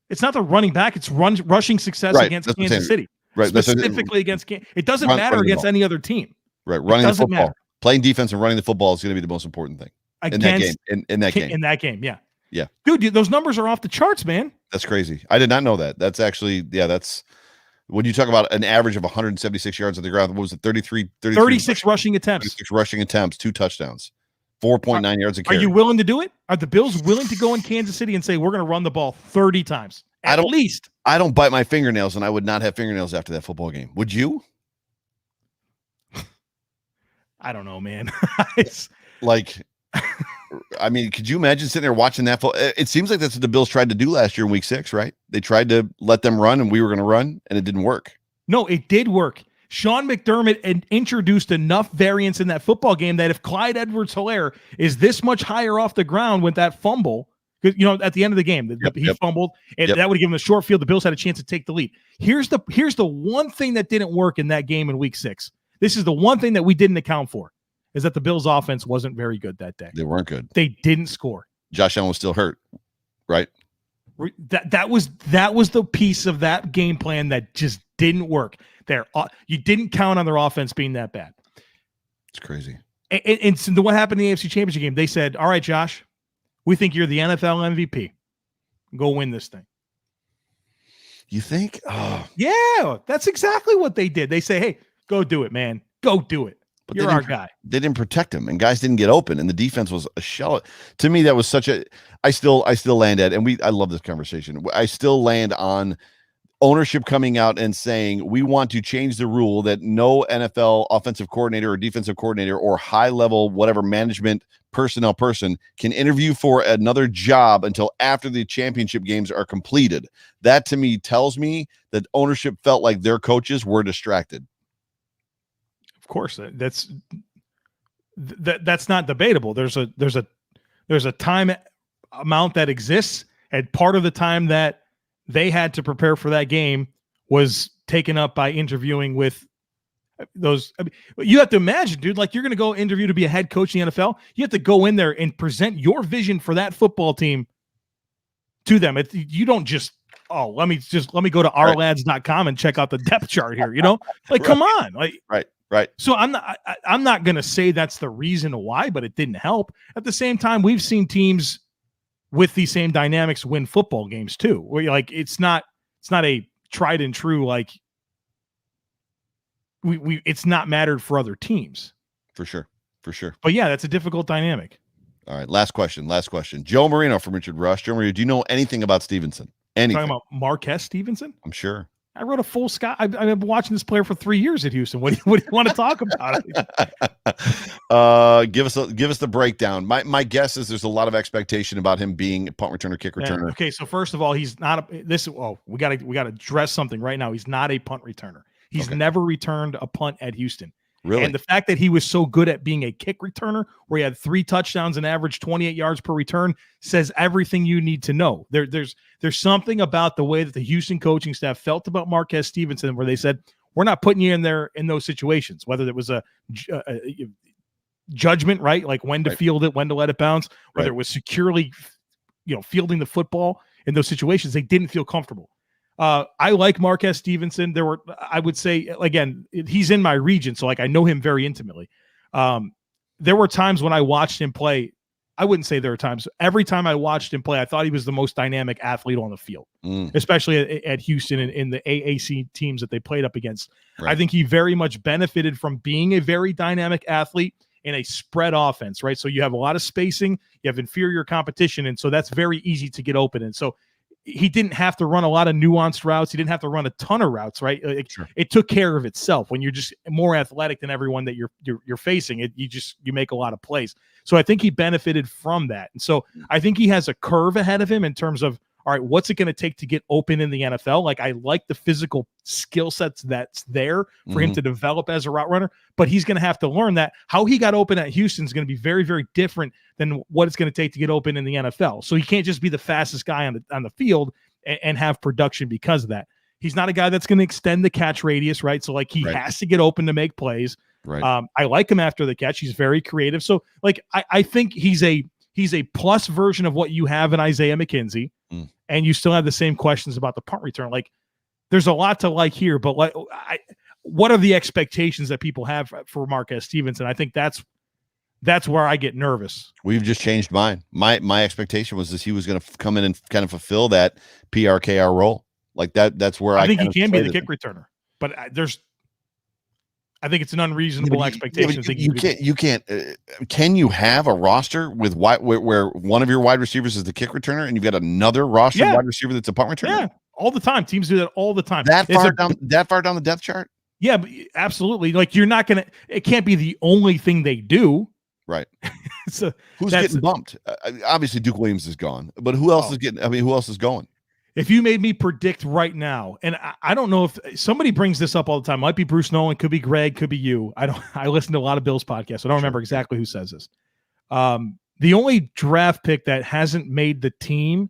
It's not the running back; it's rushing success against Kansas City, right? Specifically against Kansas. It doesn't matter against any other team, right? Running the football, playing defense, and running the football is going to be the most important thing in that game. In that game, yeah. Yeah. Dude, those numbers are off the charts, man. That's crazy. I did not know that. That's actually, that's when you talk about an average of 176 yards on the ground. What was it? 36 rushing attempts. 36 rushing attempts, 2 touchdowns, 4.9 yards a carry. Are you willing to do it? Are the Bills willing to go in Kansas City and say, we're going to run the ball 30 times? At least. I don't bite my fingernails, and I would not have fingernails after that football game. Would you? I don't know, man. Could you imagine sitting there watching that? It seems like that's what the Bills tried to do last year in week 6, right? They tried to let them run, and we were going to run, and it didn't work. No, it did work. Sean McDermott introduced enough variance in that football game that if Clyde Edwards-Helaire is this much higher off the ground with that fumble, at the end of the game, he fumbled, and that would have given him a short field. The Bills had a chance to take the lead. Here's the one thing that didn't work in that game in week 6. This is the one thing that we didn't account for. Is that the Bills' offense wasn't very good that day. They weren't good. They didn't score. Josh Allen was still hurt, right? That was the piece of that game plan that just didn't work. You didn't count on their offense being that bad. It's crazy. And so what happened in the AFC Championship game? They said, all right, Josh, we think you're the NFL MVP. Go win this thing. You think? Oh. Yeah, that's exactly what they did. They say, hey, go do it, man. Go do it. But you're our guy. They didn't protect him, and guys didn't get open, and the defense was a shell. To me, that was such a. I still land at, and I love this conversation. I still land on ownership coming out and saying we want to change the rule that no NFL offensive coordinator or defensive coordinator or high level whatever management personnel person can interview for another job until after the championship games are completed. That to me tells me that ownership felt like their coaches were distracted. Of course, that's not debatable. There's a time amount that exists, and part of the time that they had to prepare for that game was taken up by interviewing with those. You have to imagine, dude, like you're going to go interview to be a head coach in the NFL. You have to go in there and present your vision for that football team to them. You don't just, let me go to ourlads.com and check out the depth chart here. Like, come on. Like, Right. So I'm not going to say that's the reason why, but it didn't help. At the same time, we've seen teams with these same dynamics win football games too. Where you're like, it's not a tried and true, like it's not mattered for other teams. For sure. But yeah, that's a difficult dynamic. All right. Last question. Joe Marino from Richard Rush. Joe Marino, do you know anything about Stevenson? Anything? Talking about Marquez Stevenson? I'm sure. I wrote a full Scott. I've been watching this player for 3 years at Houston. What do you want to talk about? Give us the breakdown. My guess is there's a lot of expectation about him being a punt returner, kick returner. Yeah, okay, so first of all, he's not we got to address something right now. He's not a punt returner. He's never returned a punt at Houston. Really? And the fact that he was so good at being a kick returner, where he had 3 touchdowns and averaged 28 yards per return, says everything you need to know. There's something about the way that the Houston coaching staff felt about Marquez Stevenson, where they said, we're not putting you in there in those situations, whether it was a judgment, right? Like when to field it, when to let it bounce, whether it was securely, fielding the football in those situations, they didn't feel comfortable. I like Marquez Stevenson. I would say, again, he's in my region, so like I know him very intimately. There were times when I watched him play. I wouldn't say there were times. Every time I watched him play, I thought he was the most dynamic athlete on the field, especially at Houston and in the AAC teams that they played up against. Right. I think he very much benefited from being a very dynamic athlete in a spread offense, right? So you have a lot of spacing, you have inferior competition, and so that's very easy to get open. And so he didn't have to run a lot of nuanced routes. He didn't have to run a ton of routes, right? It took care of itself. When you're just more athletic than everyone that you're facing, you make a lot of plays. So I think he benefited from that. And so I think he has a curve ahead of him in terms of all right, what's it going to take to get open in the NFL? Like, I like the physical skill sets that's there for him to develop as a route runner, but he's going to have to learn that how he got open at Houston is going to be very, very different than what it's going to take to get open in the NFL. So he can't just be the fastest guy on the field and have production because of that. He's not a guy that's going to extend the catch radius, right? So like he has to get open to make plays. Right. I like him after the catch. He's very creative. So like I think he's a plus version of what you have in Isaiah McKenzie, and you still have the same questions about the punt return. Like there's a lot to like here, but like what are the expectations that people have for Marquez Stevenson? I think that's where I get nervous. We've just changed mine. My expectation was that he was going to come in and kind of fulfill that PRKR role. Like that's where I think he can be the kick returner, but I think it's an unreasonable expectation. You can't. Can you have a roster with where one of your wide receivers is the kick returner, and you've got another roster wide receiver that's a punt returner? Yeah, all the time. Teams do that all the time. That far down the depth chart? Yeah, but absolutely. Like you're not gonna. It can't be the only thing they do. Right. So who's getting bumped? Obviously, Duke Williams is gone, but who else is getting? I mean, who else is going? If you made me predict right now, and I don't know if somebody brings this up all the time, might be Bruce Nolan, could be Greg, could be you. I listen to a lot of Bills podcasts. So I don't remember exactly who says this. The only draft pick that hasn't made the team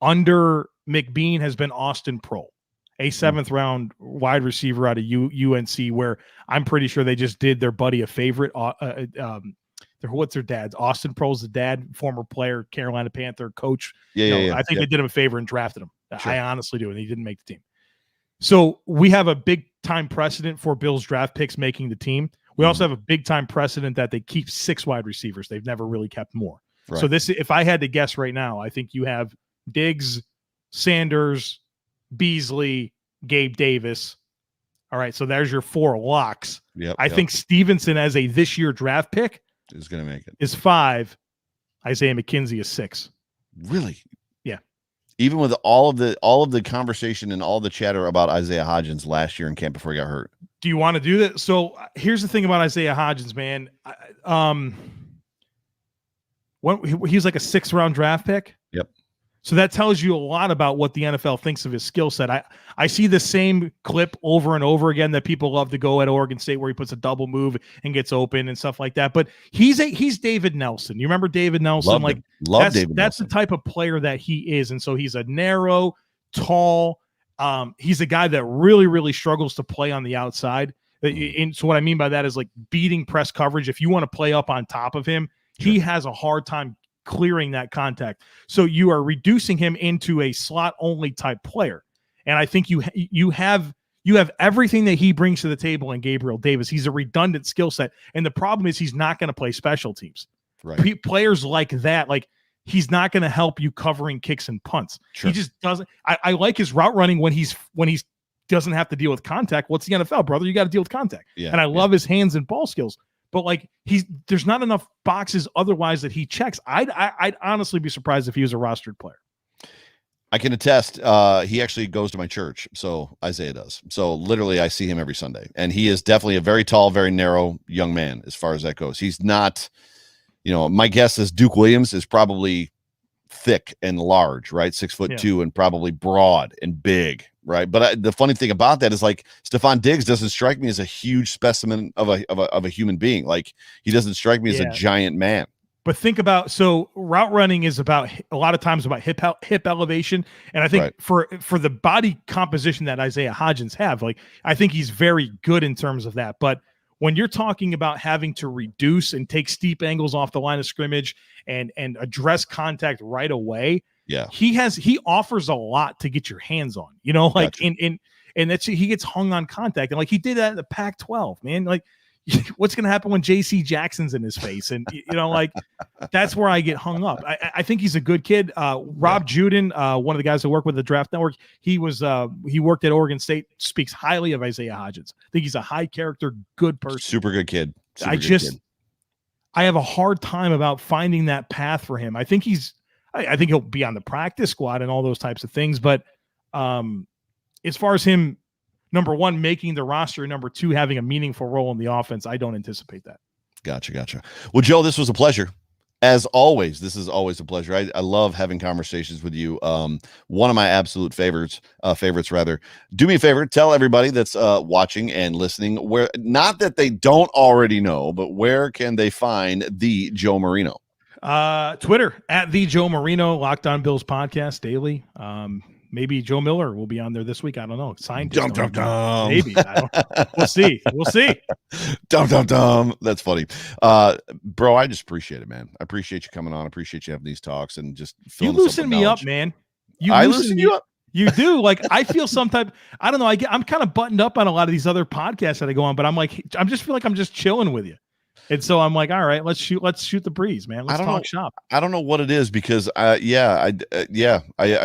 under McBean has been Austin Prohl, a 7th round wide receiver out of UNC, where I'm pretty sure they just did their buddy a favorite. What's their dad's? Austin Prohl's the dad, former player, Carolina Panther coach. I think they did him a favor and drafted him. Sure. I honestly do, and he didn't make the team. So we have a big time precedent for Bills draft picks making the team. We also have a big time precedent that they keep 6 wide receivers. They've never really kept more. Right. So this, if I had to guess right now, I think you have Diggs, Sanders, Beasley, Gabe Davis. All right, so there's your 4 locks. I think Stevenson as a this year draft pick is going to make it. Is 5. Isaiah McKenzie is 6. Really? Yeah. Even with all of the conversation and all the chatter about Isaiah Hodgins last year in camp before he got hurt. Do you want to do that? So here's the thing about Isaiah Hodgins, man. He's like a 6th round draft pick. Yep. So that tells you a lot about what the NFL thinks of his skill set. I see the same clip over and over again that people love to go at Oregon State where he puts a double move and gets open and stuff like that. But he's David Nelson. You remember David Nelson? Love David That's Nelson. The type of player that he is. And so he's a narrow, tall. He's a guy that really, really struggles to play on the outside. And so what I mean by that is like beating press coverage. If you want to play up on top of him, he has a hard time clearing that contact. So you are reducing him into a slot only type player. And I think you have everything that he brings to the table in Gabriel Davis. He's a redundant skill set. And the problem is he's not going to play special teams. Right. Players like that, like he's not going to help you covering kicks and punts. Sure. He just doesn't. I like his route running when he's doesn't have to deal with contact. What's the NFL, brother? You got to deal with contact. Yeah, and I love his hands and ball skills. But like there's not enough boxes otherwise that he checks. I'd honestly be surprised if he was a rostered player. I can attest. He actually goes to my church, so Isaiah does. So literally, I see him every Sunday, and he is definitely a very tall, very narrow young man as far as that goes. He's not, my guess is Duke Williams is probably thick and large, right? 6'2" and probably broad and big. Right. But the funny thing about that is like Stephon Diggs doesn't strike me as a huge specimen of a human being. Like he doesn't strike me as a giant man. But think about, so route running is about a lot of times about hip elevation. And I think for the body composition that Isaiah Hodgins have, like I think he's very good in terms of that. But when you're talking about having to reduce and take steep angles off the line of scrimmage and address contact right away, he offers a lot to get your hands on, like gotcha. and that's, he gets hung on contact, and like he did that in the Pac-12, man. Like what's going to happen when JC Jackson's in his face? And like that's where I get hung up. I think he's a good kid. Rob Juden, one of the guys that work with the Draft Network, he worked at Oregon State, speaks highly of Isaiah Hodgins. I think he's a high character, good person. Super good kid. I have a hard time about finding that path for him. I think he'll be on the practice squad and all those types of things. But as far as him, number one, making the roster, number two, having a meaningful role in the offense, I don't anticipate that. Gotcha. Well, Joe, this was a pleasure. As always, this is always a pleasure. I love having conversations with you. One of my absolute favorites rather. Do me a favor, tell everybody that's watching and listening where, not that they don't already know, but where can they find the Joe Marino? Twitter at the Joe Marino, Locked On Bills podcast daily. Maybe Joe Miller will be on there this week. I don't know. Scientist. Maybe. We'll see. Dum. That's funny. Bro, I just appreciate it, man. I appreciate you coming on. I appreciate you having these talks and just you loosen me up, man. I loosen you up. You do. Like, I feel sometimes, I don't know. I'm kind of buttoned up on a lot of these other podcasts that I go on, but I just feel like I'm just chilling with you. And so I'm like, all right, let's shoot the breeze, man. Let's talk shop. I don't know what it is because I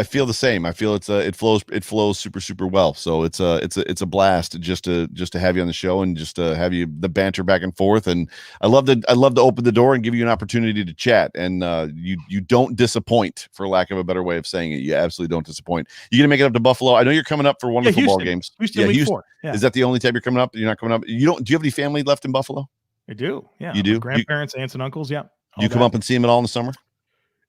feel the same. I feel it flows super well. So it's a blast just to have you on the show and just to have you the banter back and forth. And I love to open the door and give you an opportunity to chat. And you don't disappoint, for lack of a better way of saying it. You absolutely don't disappoint. You gonna make it up to Buffalo? I know you're coming up for one of the football games. Houston. Yeah. Is that the only time you're coming up? You're not coming up. Do you have any family left in Buffalo? I do. Yeah. You do? Grandparents, aunts, and uncles. Yeah. You come up and see them at all in the summer?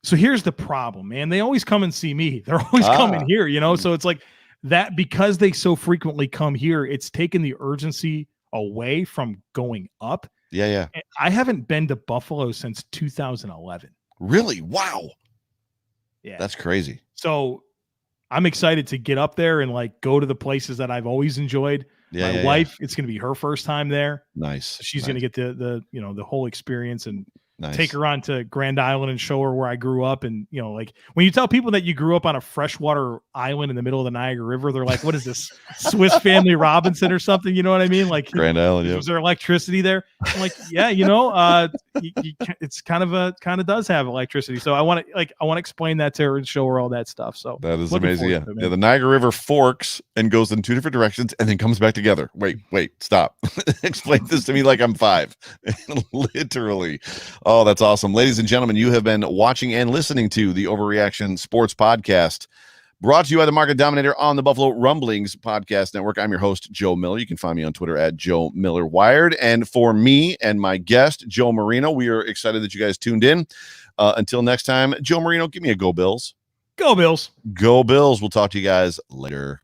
So here's the problem, man. They always come and see me. They're always coming here, So it's like that, because they so frequently come here, it's taken the urgency away from going up. Yeah. And I haven't been to Buffalo since 2011. Really? Wow. Yeah. That's crazy. So I'm excited to get up there and like go to the places that I've always enjoyed. My wife, it's going to be her first time there. Nice. She's going to get the whole experience and Nice. Take her on to Grand Island and show her where I grew up. And, like when you tell people that you grew up on a freshwater island in the middle of the Niagara River, they're like, what is this, Swiss Family Robinson or something? You know what I mean? Like Grand Island. Yeah. Was there electricity there? I'm like, yeah, it's kind of does have electricity. So I want to explain that to her and show her all that stuff. So that is amazing. Yeah. The Niagara River forks and goes in two different directions and then comes back together. Wait, stop. Explain this to me like I'm 5. Literally. Oh, that's awesome. Ladies and gentlemen, you have been watching and listening to the Overreaction Sports Podcast, brought to you by the Market Dominator on the Buffalo Rumblings Podcast Network. I'm your host, Joe Miller. You can find me on Twitter at Joe Miller Wired. And for me and my guest, Joe Marino, we are excited that you guys tuned in. Until next time, Joe Marino, give me a Go Bills. Go Bills. Go Bills. We'll talk to you guys later.